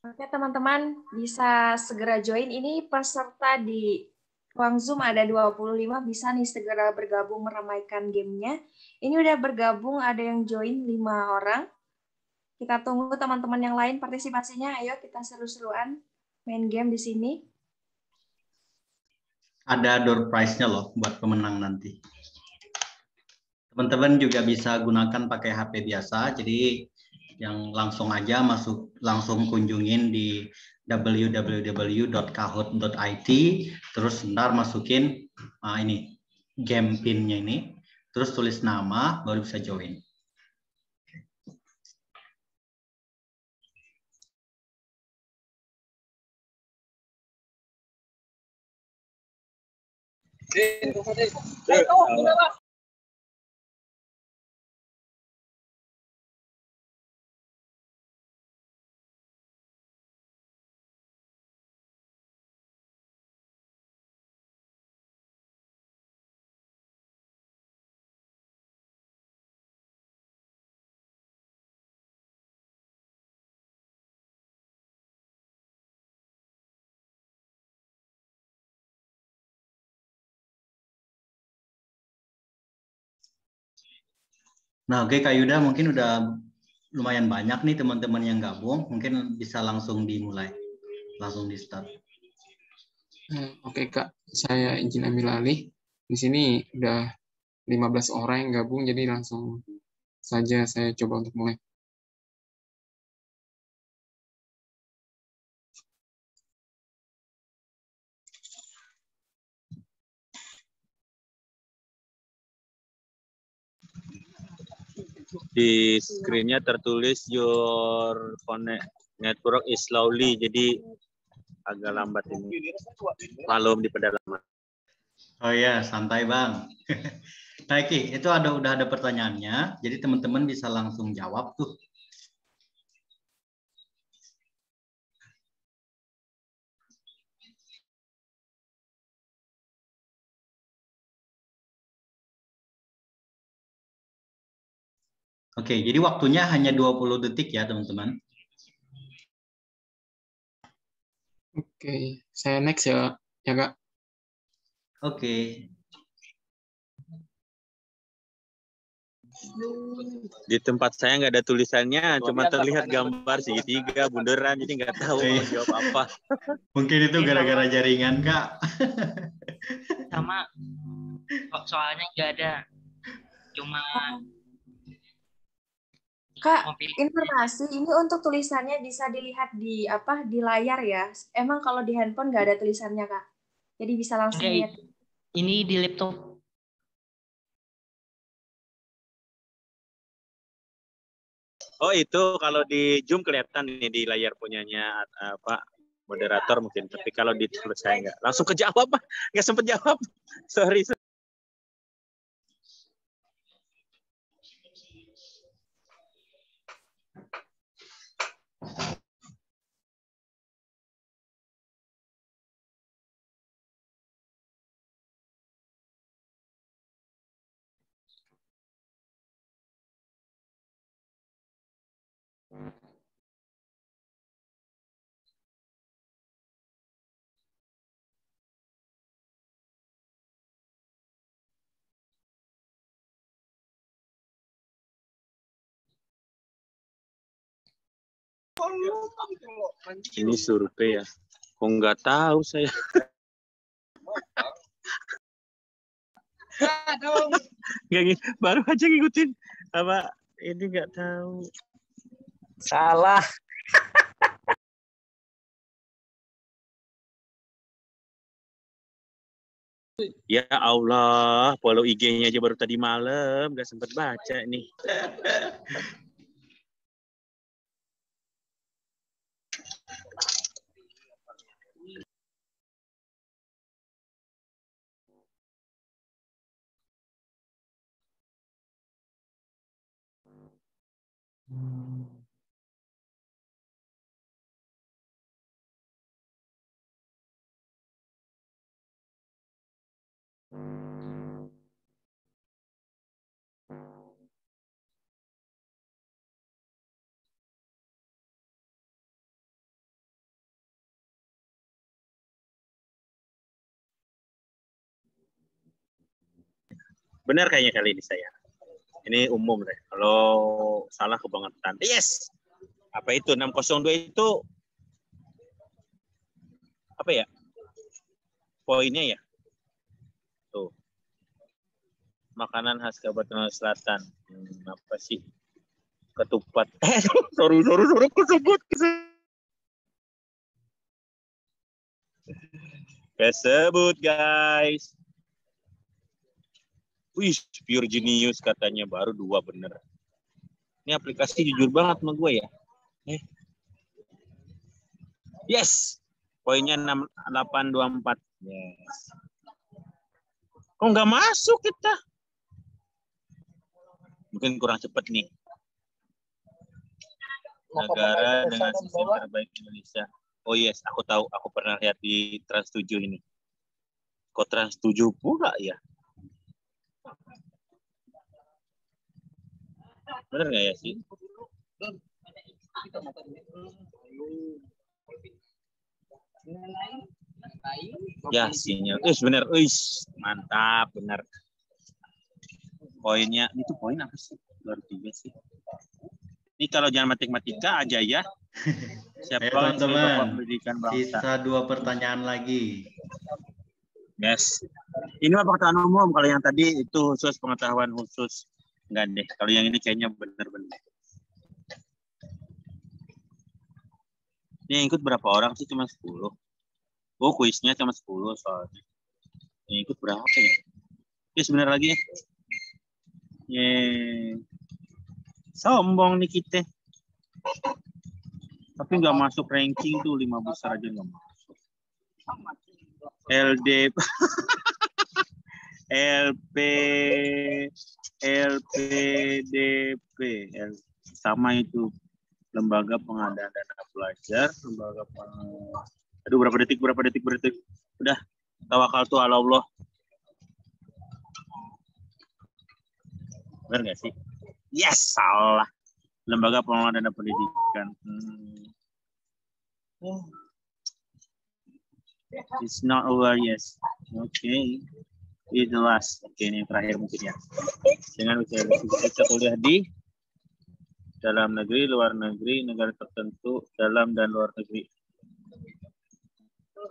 Oke, teman-teman bisa segera join. Ini peserta di ruang Zoom ada 25, bisa nih segera bergabung meramaikan gamenya. Ini udah bergabung, ada yang join 5 orang. Kita tunggu teman-teman yang lain partisipasinya. Ayo kita seru-seruan main game di sini. Ada door prize-nya loh buat pemenang nanti. Teman-teman juga bisa gunakan pakai HP biasa, jadi yang langsung aja masuk, langsung kunjungin di www.kahoot.it, terus ntar masukin ini game pin-nya ini, terus tulis nama, baru bisa join. Nah, oke Kak Yuda, mungkin udah lumayan banyak nih teman-teman yang gabung, mungkin bisa langsung dimulai, langsung di start. Oke Kak, saya izin ambil alih. Di sini udah 15 orang yang gabung, jadi langsung saja saya coba untuk mulai. Di screen-nya tertulis your network is slowly, jadi agak lambat ini. Malum di pedalaman. Oh ya, santai Bang. Nah, Ki, itu udah ada pertanyaannya, jadi teman-teman bisa langsung jawab tuh. Oke, jadi waktunya hanya 20 detik ya, teman-teman. Oke, saya next ya Kak. Oke. Di tempat saya nggak ada tulisannya, cuma terlihat gambar segitiga, bunderan, jadi nggak tahu mau jawab apa. Mungkin itu gara-gara jaringan, Kak. Sama, soalnya nggak ada, cuma Kak, mau pilih. informasi ini untuk tulisannya bisa dilihat di di layar ya. Emang kalau di handphone nggak ada tulisannya, Kak. Jadi bisa langsung Enggak, lihat. ini di laptop. Oh itu kalau di Zoom kelihatan nih di layar punyanya apa moderator mungkin. Tapi kalau di tulis saya nggak. Langsung kejawab, nggak sempet jawab. Sorry. Ini survei ya. Kok nggak tahu saya. Nggak, baru aja ngikutin apa ini nggak tahu. Salah. Ya Allah, follow IG-nya aja baru tadi malam, nggak sempet baca nih. Benar kayaknya kali ini saya. Ini umum deh. Kalau salah kebangetan. Yes. Apa itu 602 itu apa ya? Poinnya ya. Tuh. Makanan khas Kabupaten Selatan. Apa sih? Ketupat. Sorry kesebut. Kesebut guys. Wih, pure genius katanya baru 2 bener. Ini aplikasi jujur banget sama gue ya. Yes. Poinnya 824. Yes. Kok nggak masuk kita? Mungkin kurang cepat nih. Negara dengan sistem terbaik Indonesia. Oh yes, aku tahu. Aku pernah lihat di Trans 7 ini. Kok Trans 7 pula ya? Bener nggak ya sih? Ya sinyal. Bener. Mantap, bener. Poinnya itu poin apa sih? 23 sih. Ini kalau jangan matematika aja ya. Siapa teman-teman? Sisa 2 pertanyaan lagi. Yes. Ini mah pengetahuan umum. Kalau yang tadi itu khusus pengetahuan khusus. Enggak deh. Kalau yang ini kayaknya benar-benar. Ini yang ikut berapa orang sih? Cuma 10. Oh, kuisnya cuma 10 soalnya. Yang ikut berapa ya? Oke, sebentar lagi ya. Yeay. Sombong nih kita. Tapi nggak masuk ranking tuh 5 besar aja nggak masuk. LDP, LPDP, sama itu lembaga pengadaan dana pelajar, aduh berapa detik, udah tawakal tuh ala Allah. Benar nggak sih? Yes, salah. Lembaga pengelola dana pendidikan. It's not over, yes. Okay. It's the last. Oke, ini yang terakhir mungkin ya. Dengan kita kuliah di dalam negeri, luar negeri, negara tertentu, dalam dan luar negeri.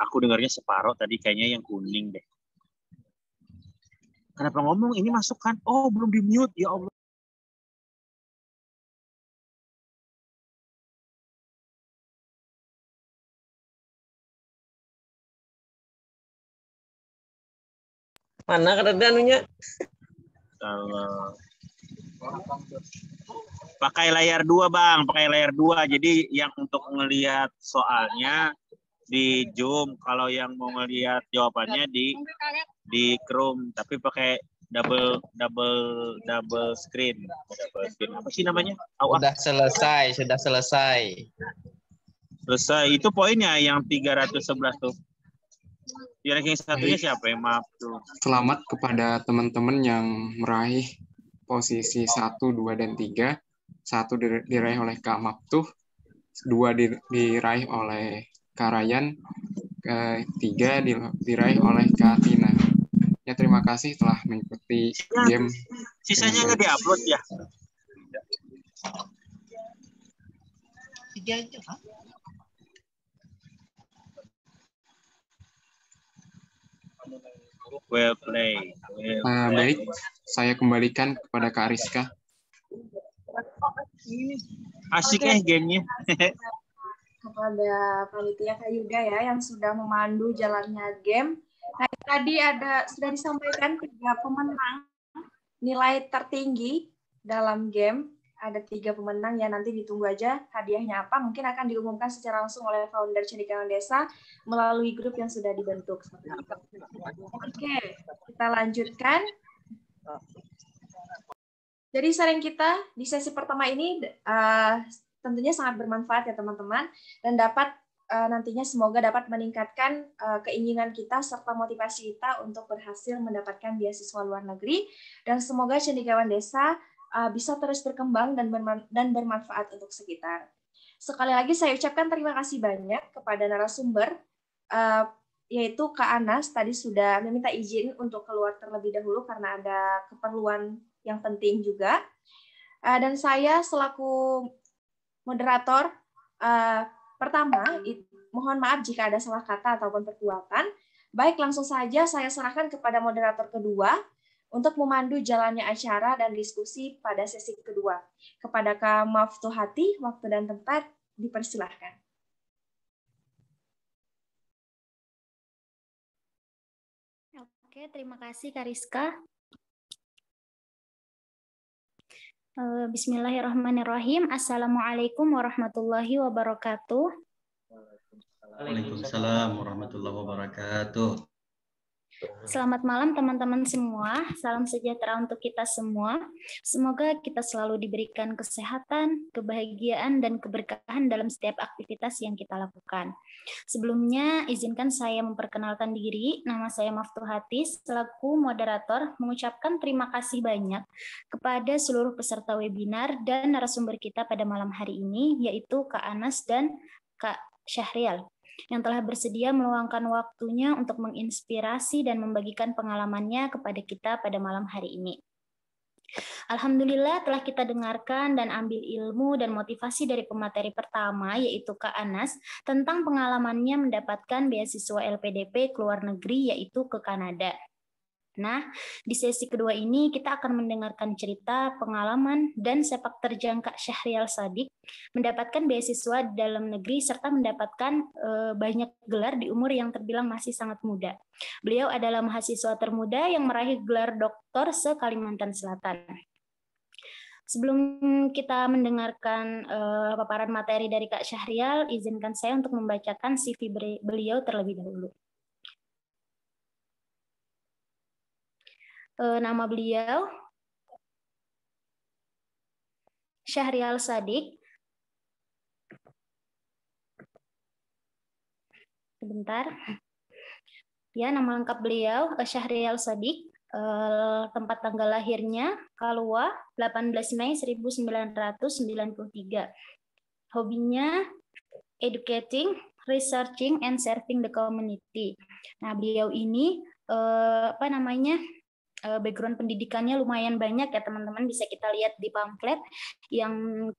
Aku dengarnya separuh tadi, kayaknya yang kuning deh. Kenapa ngomong ini masuk kan? Oh, belum di mute, ya Allah. Mana kada ada anunya? Kalau pakai layar 2 Bang, pakai layar 2. Jadi yang untuk ngelihat soalnya di Zoom, kalau yang mau ngelihat jawabannya di Chrome, tapi pakai double screen. Double screen. Apa sih namanya? Sudah selesai, sudah selesai. Selesai. Itu poinnya yang 311 tuh. Yang ranking satunya siapa ya? Maaf tuh. Selamat kepada teman-teman yang meraih posisi 1, 2, dan 3. 1 diraih oleh Kak Maftuh, 2 diraih oleh Kak Ryan, 3 diraih oleh Kak Tina. Ya, terima kasih telah mengikuti game. Sisanya nggak diupload ya? Well play. Baik, saya kembalikan kepada Kak Ariska. Asik gamenya. Kepada panitia Kak Yuda ya yang sudah memandu jalannya game. Nah, tadi sudah disampaikan 3 pemenang nilai tertinggi dalam game. Ada 3 pemenang ya, nanti ditunggu aja hadiahnya apa. Mungkin akan diumumkan secara langsung oleh founder Cendekiawan Desa melalui grup yang sudah dibentuk. Oke, kita lanjutkan. Jadi sharing kita di sesi pertama ini tentunya sangat bermanfaat ya teman-teman, dan dapat nantinya semoga dapat meningkatkan keinginan kita serta motivasi kita untuk berhasil mendapatkan beasiswa luar negeri, dan semoga Cendekiawan Desa bisa terus berkembang dan bermanfaat untuk sekitar. Sekali lagi saya ucapkan terima kasih banyak kepada narasumber, yaitu Kak Anas tadi sudah meminta izin untuk keluar terlebih dahulu karena ada keperluan yang penting juga. Dan saya selaku moderator pertama, mohon maaf jika ada salah kata ataupun perbuatan. Baik, langsung saja saya serahkan kepada moderator kedua untuk memandu jalannya acara dan diskusi pada sesi kedua. Kepada Kak Maftuh Hati, waktu dan tempat dipersilahkan. Oke, terima kasih Kak Rizka. Bismillahirrahmanirrahim. Assalamualaikum warahmatullahi wabarakatuh. Waalaikumsalam warahmatullahi wabarakatuh. Selamat malam teman-teman semua. Salam sejahtera untuk kita semua. Semoga kita selalu diberikan kesehatan, kebahagiaan, dan keberkahan dalam setiap aktivitas yang kita lakukan. Sebelumnya, izinkan saya memperkenalkan diri. Nama saya Maftuh Hati, selaku moderator, mengucapkan terima kasih banyak kepada seluruh peserta webinar dan narasumber kita pada malam hari ini, yaitu Kak Anas dan Kak Syahrial, yang telah bersedia meluangkan waktunya untuk menginspirasi dan membagikan pengalamannya kepada kita pada malam hari ini. Alhamdulillah telah kita dengarkan dan ambil ilmu dan motivasi dari pemateri pertama, yaitu Kak Anas, tentang pengalamannya mendapatkan beasiswa LPDP ke luar negeri, yaitu ke Kanada. Nah, di sesi kedua ini kita akan mendengarkan cerita, pengalaman, dan sepak terjang Kak Syahrial Sadik mendapatkan beasiswa di dalam negeri serta mendapatkan banyak gelar di umur yang terbilang masih sangat muda. Beliau adalah mahasiswa termuda yang meraih gelar doktor se-Kalimantan Selatan. Sebelum kita mendengarkan paparan materi dari Kak Syahrial, izinkan saya untuk membacakan CV beliau terlebih dahulu. Nama beliau Syahrial Sadik. Sebentar. Ya, nama lengkap beliau Syahrial Sadik. Tempat tanggal lahirnya Kalua, 18 Mei 1993. Hobinya educating, researching, and serving the community. Nah, beliau ini background pendidikannya lumayan banyak ya teman-teman, bisa kita lihat di pamflet yang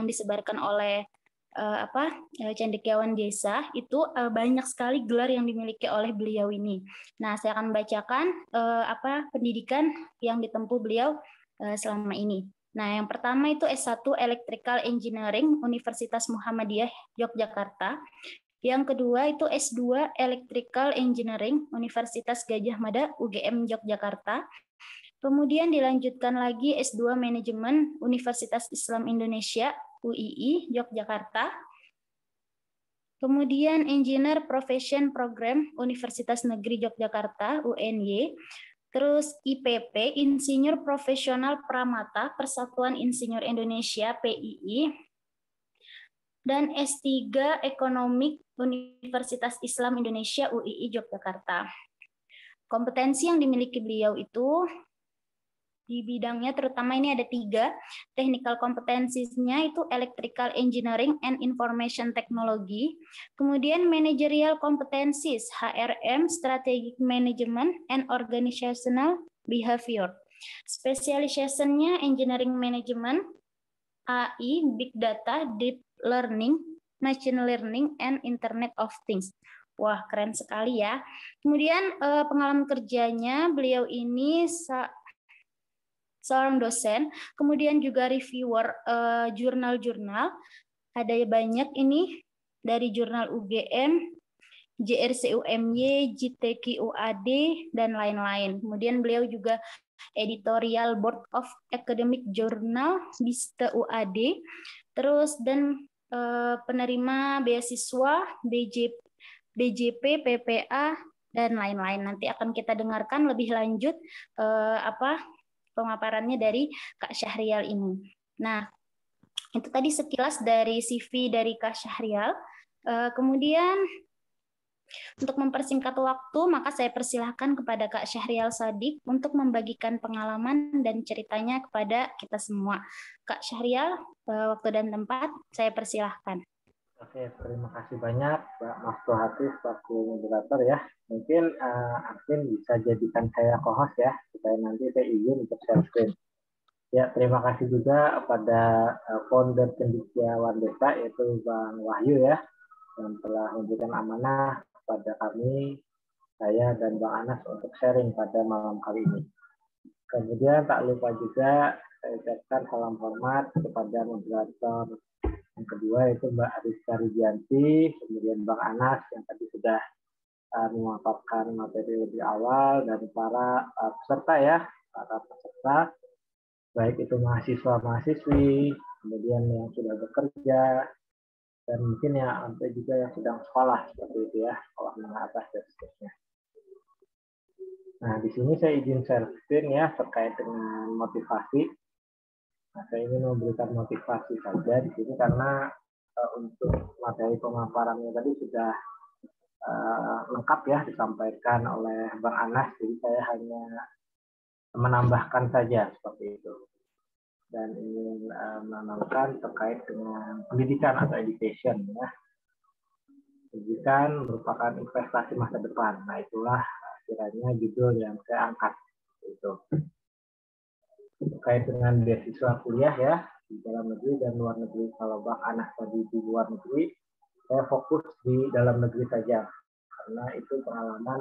disebarkan oleh Cendekiawan Desa. Itu banyak sekali gelar yang dimiliki oleh beliau ini. Nah, saya akan membacakan pendidikan yang ditempuh beliau selama ini. Nah, yang pertama itu S1 Electrical Engineering Universitas Muhammadiyah Yogyakarta. Yang kedua itu S2 Electrical Engineering Universitas Gadjah Mada UGM Yogyakarta. Kemudian dilanjutkan lagi S2 Manajemen Universitas Islam Indonesia UII Yogyakarta. Kemudian Engineer Profession Program Universitas Negeri Yogyakarta UNY. Terus IPP Insinyur Profesional Pramata Persatuan Insinyur Indonesia PII. Dan S3 Ekonomik Universitas Islam Indonesia UII Yogyakarta. Kompetensi yang dimiliki beliau itu di bidangnya terutama ini ada 3. Technical kompetensinya itu Electrical Engineering and Information Technology. Kemudian Managerial Competencies HRM Strategic Management and Organizational Behavior. Specialization-nya Engineering Management, AI, Big Data, Deep Learning, Machine Learning, and Internet of Things. Wah, keren sekali ya. Kemudian pengalaman kerjanya, beliau ini seorang dosen, kemudian juga reviewer jurnal-jurnal. Ada banyak ini dari jurnal UGM, JRCUMY, JTQUAD, dan lain-lain. Kemudian beliau juga editorial board of academic journal BISTA UAD, terus dan penerima beasiswa BJP, PPA, dan lain-lain. Nanti akan kita dengarkan lebih lanjut pemaparannya dari Kak Syahrial ini. Nah, itu tadi sekilas dari CV dari Kak Syahrial. Kemudian untuk mempersingkat waktu, maka saya persilahkan kepada Kak Syahrial Sadiq untuk membagikan pengalaman dan ceritanya kepada kita semua. Kak Syahrial, waktu dan tempat, saya persilahkan. Oke, terima kasih banyak Mbak Maftu Hafiz selaku moderator ya. Mungkin admin bisa jadikan saya co-host ya, supaya nanti saya izin untuk share screen. Ya, terima kasih juga kepada founder Cendekiawan Desa yaitu Bang Wahyu ya, yang telah memberikan amanah kepada kami, saya dan Bang Anas untuk sharing pada malam kali ini. Kemudian tak lupa juga saya ucapkan salam hormat kepada moderator yang kedua yaitu Mbak Ariska Ridianti, kemudian Bang Anas yang tadi sudah memaparkan materi lebih awal, dan para peserta ya, para peserta baik itu mahasiswa-mahasiswi, kemudian yang sudah bekerja, dan mungkin ya sampai juga yang sedang sekolah seperti itu ya, sekolah menengah atas dan seterusnya. Nah, di sini saya izin share screen ya terkait dengan motivasi. Nah, saya ingin memberikan motivasi saja di sini karena untuk materi pemaparannya tadi sudah lengkap ya disampaikan oleh Bang Anas, jadi saya hanya menambahkan saja seperti itu. Dan ingin menambahkan terkait dengan pendidikan atau education ya. Pendidikan merupakan investasi masa depan. Nah, itulah kiranya judul yang saya angkat itu. Terkait dengan beasiswa kuliah ya di dalam negeri dan luar negeri. Kalau Bang Anas tadi di luar negeri, saya fokus di dalam negeri saja karena itu pengalaman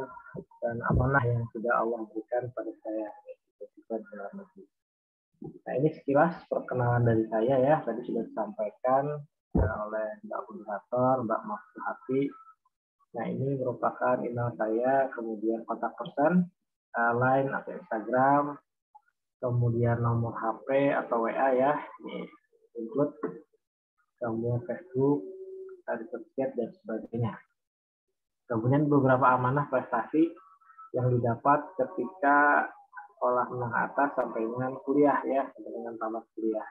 dan amanah yang sudah Allah berikan pada saya beasiswa di dalam negeri. Nah, ini sekilas perkenalan dari saya ya, tadi sudah disampaikan oleh Mbak Moderator, Mbak Maftu Hafiz. Nah, ini merupakan email saya, kemudian kontak person, line atau Instagram, kemudian nomor HP atau WA ya, ini include, kemudian Facebook, certifikat dan sebagainya. Kemudian beberapa amanah prestasi yang didapat ketika sekolah menengah atas sampai dengan kuliah ya, sampai dengan tamat kuliah.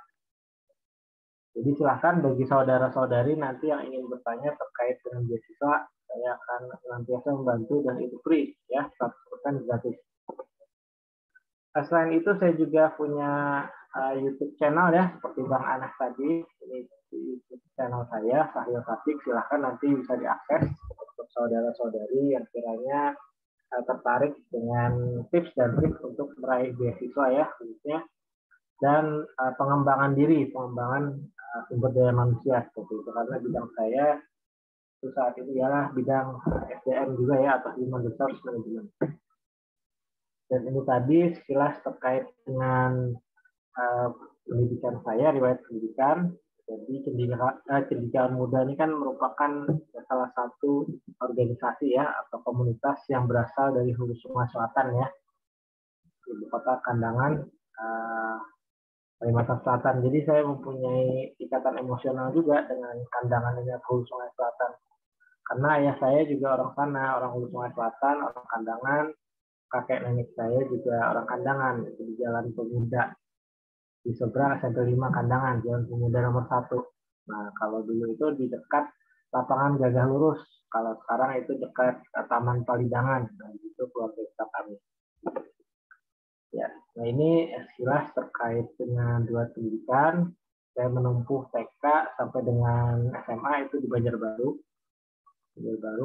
Jadi silahkan bagi saudara-saudari nanti yang ingin bertanya terkait dengan beasiswa, saya akan senantiasa membantu dan itu free ya, 100% gratis. Selain itu saya juga punya YouTube channel ya, seperti Bang Anas tadi, ini YouTube channel saya, Syahrial Sadiq, silahkan nanti bisa diakses untuk saudara-saudari yang kiranya tertarik dengan tips dan trik untuk meraih beasiswa ya, khususnya, dan pengembangan diri, pengembangan sumber daya manusia seperti itu, karena bidang saya itu saat ini ialah bidang SDM juga ya, atau Human Resource Management. Dan ini tadi sekilas terkait dengan pendidikan saya, riwayat pendidikan. Jadi Cendekiawan Muda ini kan merupakan salah satu organisasi ya atau komunitas yang berasal dari Hulu Sungai Selatan ya, ibu kota Kandangan, Kalimantan Selatan. Jadi saya mempunyai ikatan emosional juga dengan Kandangan ini, Hulu Sungai Selatan. Karena ayah saya juga orang sana, orang Hulu Sungai Selatan, orang Kandangan. Kakek nenek saya juga orang Kandangan, di Jalan Pemuda. Di seberang SMP 5 Kandangan, Jalan Pemuda nomor 1. Nah, kalau dulu itu di dekat lapangan Gagah Lurus. Kalau sekarang itu dekat Taman Palidangan. Nah, itu keluarga kita kami. Ya, nah ini sekilas terkait dengan 2 pendidikan. Saya menempuh TK sampai dengan SMA itu di Banjarbaru,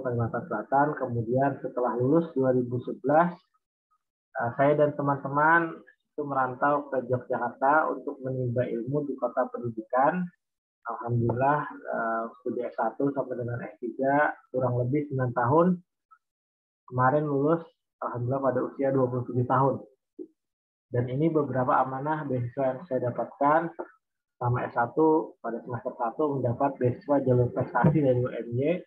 Kalimantan Selatan. Kemudian setelah lulus 2011, saya dan teman-teman itu merantau ke Yogyakarta untuk menimba ilmu di kota pendidikan. Alhamdulillah studi S1 sampai dengan S3 kurang lebih 9 tahun. Kemarin lulus alhamdulillah pada usia 27 tahun. Dan ini beberapa amanah beasiswa yang saya dapatkan. Selama S1 pada semester 1 mendapat beasiswa jalur prestasi dari UMY.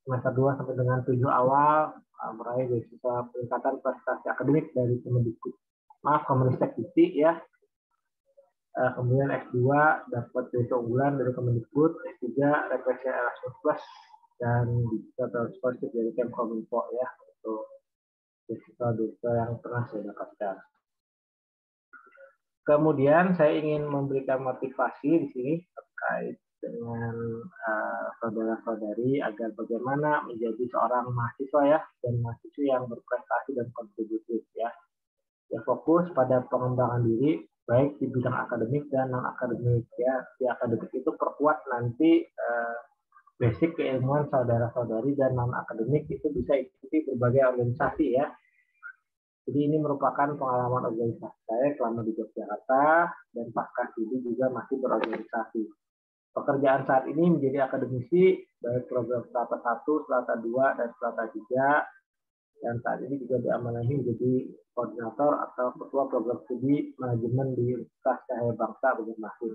Semester 2 sampai dengan 7 awal meraih beasiswa peningkatan prestasi akademik dari Kemenristek Dikti ya. Kemudian S2 dapat beasiswa unggulan dari Kemendikbud, S3 refleksi Erasmus Plus dan digital scholarship dari Kemkominfo ya, untuk beasiswa yang pernah saya dapatkan. Kemudian saya ingin memberikan motivasi di sini terkait dengan saudara-saudari agar bagaimana menjadi seorang mahasiswa ya, dan mahasiswa yang berprestasi dan kontributif ya. Ya, fokus pada pengembangan diri baik di bidang akademik dan non akademik ya. Di akademik itu perkuat nanti basic keilmuan saudara-saudari, dan non akademik itu bisa ikuti berbagai organisasi ya. Jadi ini merupakan pengalaman organisasi saya selama di Yogyakarta, dan pasca studi juga masih berorganisasi. Pekerjaan saat ini menjadi akademisi baik program Strata 1, Strata 2, dan Strata 3. Dan saat ini juga diamanahi menjadi koordinator atau ketua program studi manajemen di Universitas Cahaya Bangsa Banjarmasin.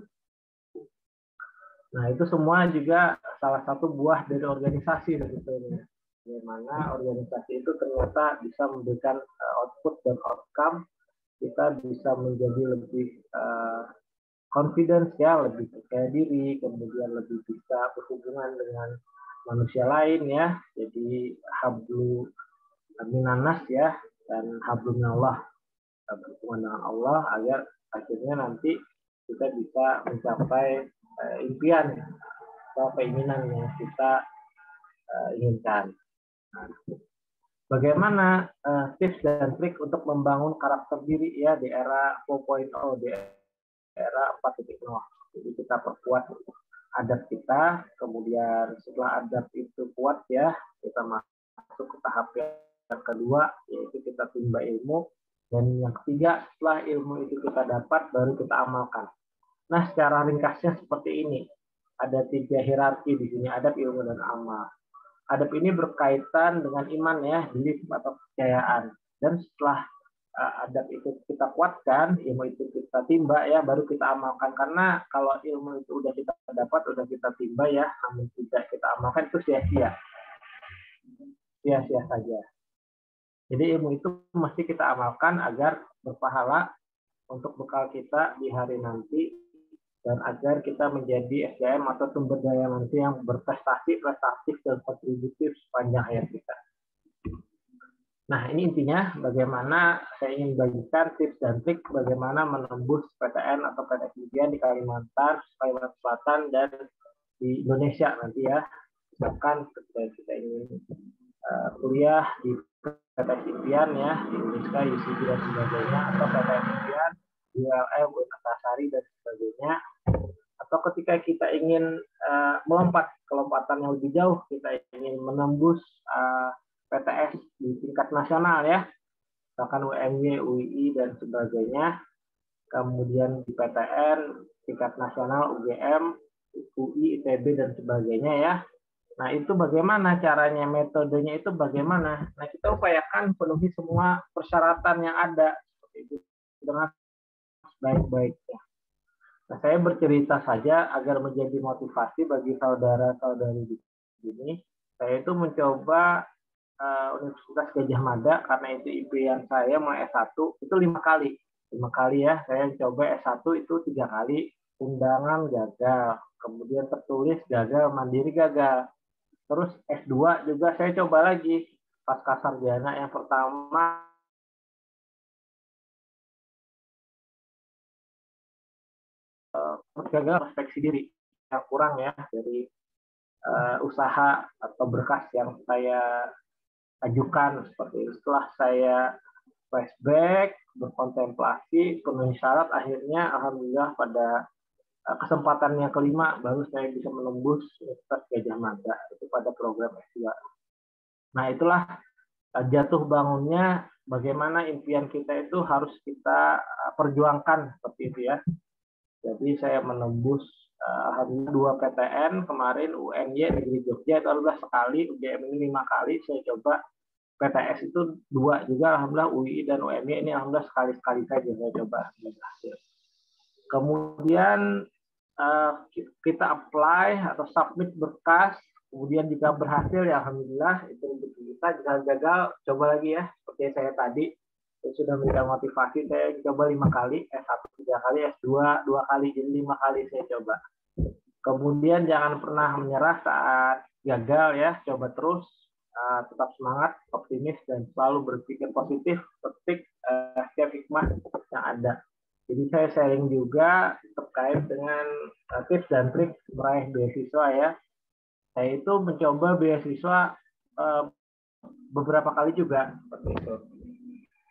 Nah, itu semua juga salah satu buah dari organisasi sebetulnya. Di mana organisasi itu ternyata bisa memberikan output dan outcome, kita bisa menjadi lebih confidence ya, lebih percaya diri, kemudian lebih bisa berhubungan dengan manusia lain ya. Jadi hablu minanas ya, dan hablumillah, berhubungan dengan Allah agar akhirnya nanti kita bisa mencapai impian atau keinginan yang kita inginkan. Nah, bagaimana tips dan trik untuk membangun karakter diri ya di era 4.0, di era 4.0. Jadi kita perkuat adab kita, kemudian setelah adab itu kuat ya, kita masuk ke tahap yang kedua, yaitu kita timba ilmu, dan yang ketiga setelah ilmu itu kita dapat baru kita amalkan. Nah, secara ringkasnya seperti ini. Ada 3 hierarki di sini, adab, ilmu, dan amal. Adab ini berkaitan dengan iman ya, belief atau kepercayaan. Dan setelah adab itu kita kuatkan, ilmu itu kita timba ya, baru kita amalkan. Karena kalau ilmu itu udah kita dapat, udah kita timba ya, namun tidak kita amalkan, itu sia-sia. Sia-sia saja. Jadi ilmu itu mesti kita amalkan agar berpahala untuk bekal kita di hari nanti, dan agar kita menjadi SDM atau sumber daya nanti yang berprestasi, prestatif, dan kontributif sepanjang hayat kita. Nah, ini intinya bagaimana saya ingin bagikan tips dan trik bagaimana menembus PTN atau PTS impian di Kalimantan Selatan, dan di Indonesia nanti ya. Misalkan kita ingin kuliah di PTS impian ya, di Indonesia, UCB dan sebagainya, atau PTS impian di ULM, UNASARI dan sebagainya, atau ketika kita ingin melompat ke lompatan yang lebih jauh, kita ingin menembus PTS di tingkat nasional ya, misalkan UMY, UII dan sebagainya, kemudian di PTN tingkat nasional, UGM, UI, ITB dan sebagainya ya. Nah, itu bagaimana caranya, metodenya itu bagaimana? Nah, kita upayakan penuhi semua persyaratan yang ada seperti itu dengan baik-baiknya. Nah, saya bercerita saja agar menjadi motivasi bagi saudara-saudari di sini. Saya itu mencoba Universitas Gajah Mada karena itu impian saya mau S1 itu 5 kali. 5 kali ya, saya coba S1 itu 3 kali, undangan gagal, kemudian tertulis gagal, mandiri gagal. Terus S2 juga saya coba lagi, pasca sarjana yang pertama gagal prospeksi diri yang kurang ya dari usaha atau berkas yang saya ajukan seperti itu. Setelah saya flashback, berkontemplasi, penuhi syarat, akhirnya alhamdulillah pada kesempatan yang kelima baru saya bisa menembus Universitas Gajah Mada itu pada program S2. Nah, itulah jatuh bangunnya bagaimana impian kita itu harus kita perjuangkan seperti itu ya. Jadi saya menembus alhamdulillah 2 PTN kemarin, UNY Negeri Jogja itu alhamdulillah sekali, UGM ini 5 kali saya coba, PTS itu 2 juga alhamdulillah, UI dan UNY ini alhamdulillah sekali-sekali saja saya coba berhasil. Kemudian kita apply atau submit berkas, kemudian jika berhasil ya alhamdulillah itu rezeki kita, jika gagal coba lagi ya seperti saya tadi. Saya sudah memberikan motivasi, saya coba 5 kali, S1 3 kali, S2 2 kali, jadi 5 kali saya coba. Kemudian jangan pernah menyerah saat gagal ya, coba terus, tetap semangat, optimis, dan selalu berpikir positif, petik setiap hikmah yang ada. Jadi saya sharing juga terkait dengan tips dan trik meraih beasiswa ya. Saya itu mencoba beasiswa beberapa kali juga, seperti itu.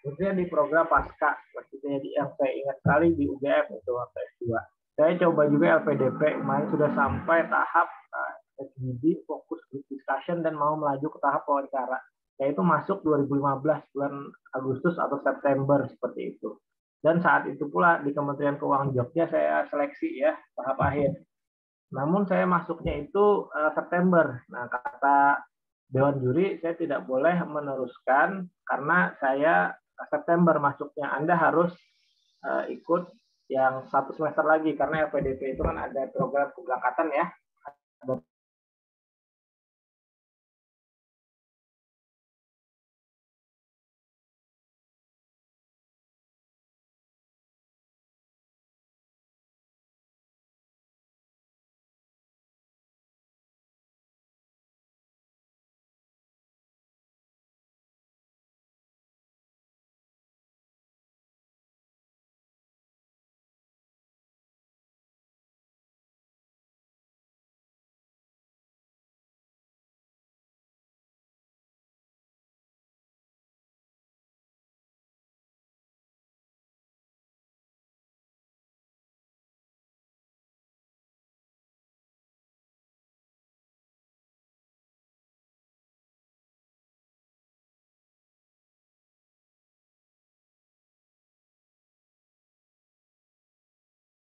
Kemudian di program pasca, maksudnya yang saya ingat sekali di UGM itu waktu S2. Saya coba juga LPDP, kemarin sudah sampai tahap SGD, fokus group discussion, dan mau melaju ke tahap wawancara. Saya itu masuk 2015, bulan Agustus atau September, seperti itu. Dan saat itu pula di Kementerian Keuangan Jogja saya seleksi ya, tahap akhir. Namun saya masuknya itu September. Nah, kata Dewan Juri, saya tidak boleh meneruskan karena saya September masuknya, Anda harus ikut yang 1 semester lagi karena LPDP itu kan ada program keberangkatan ya, ada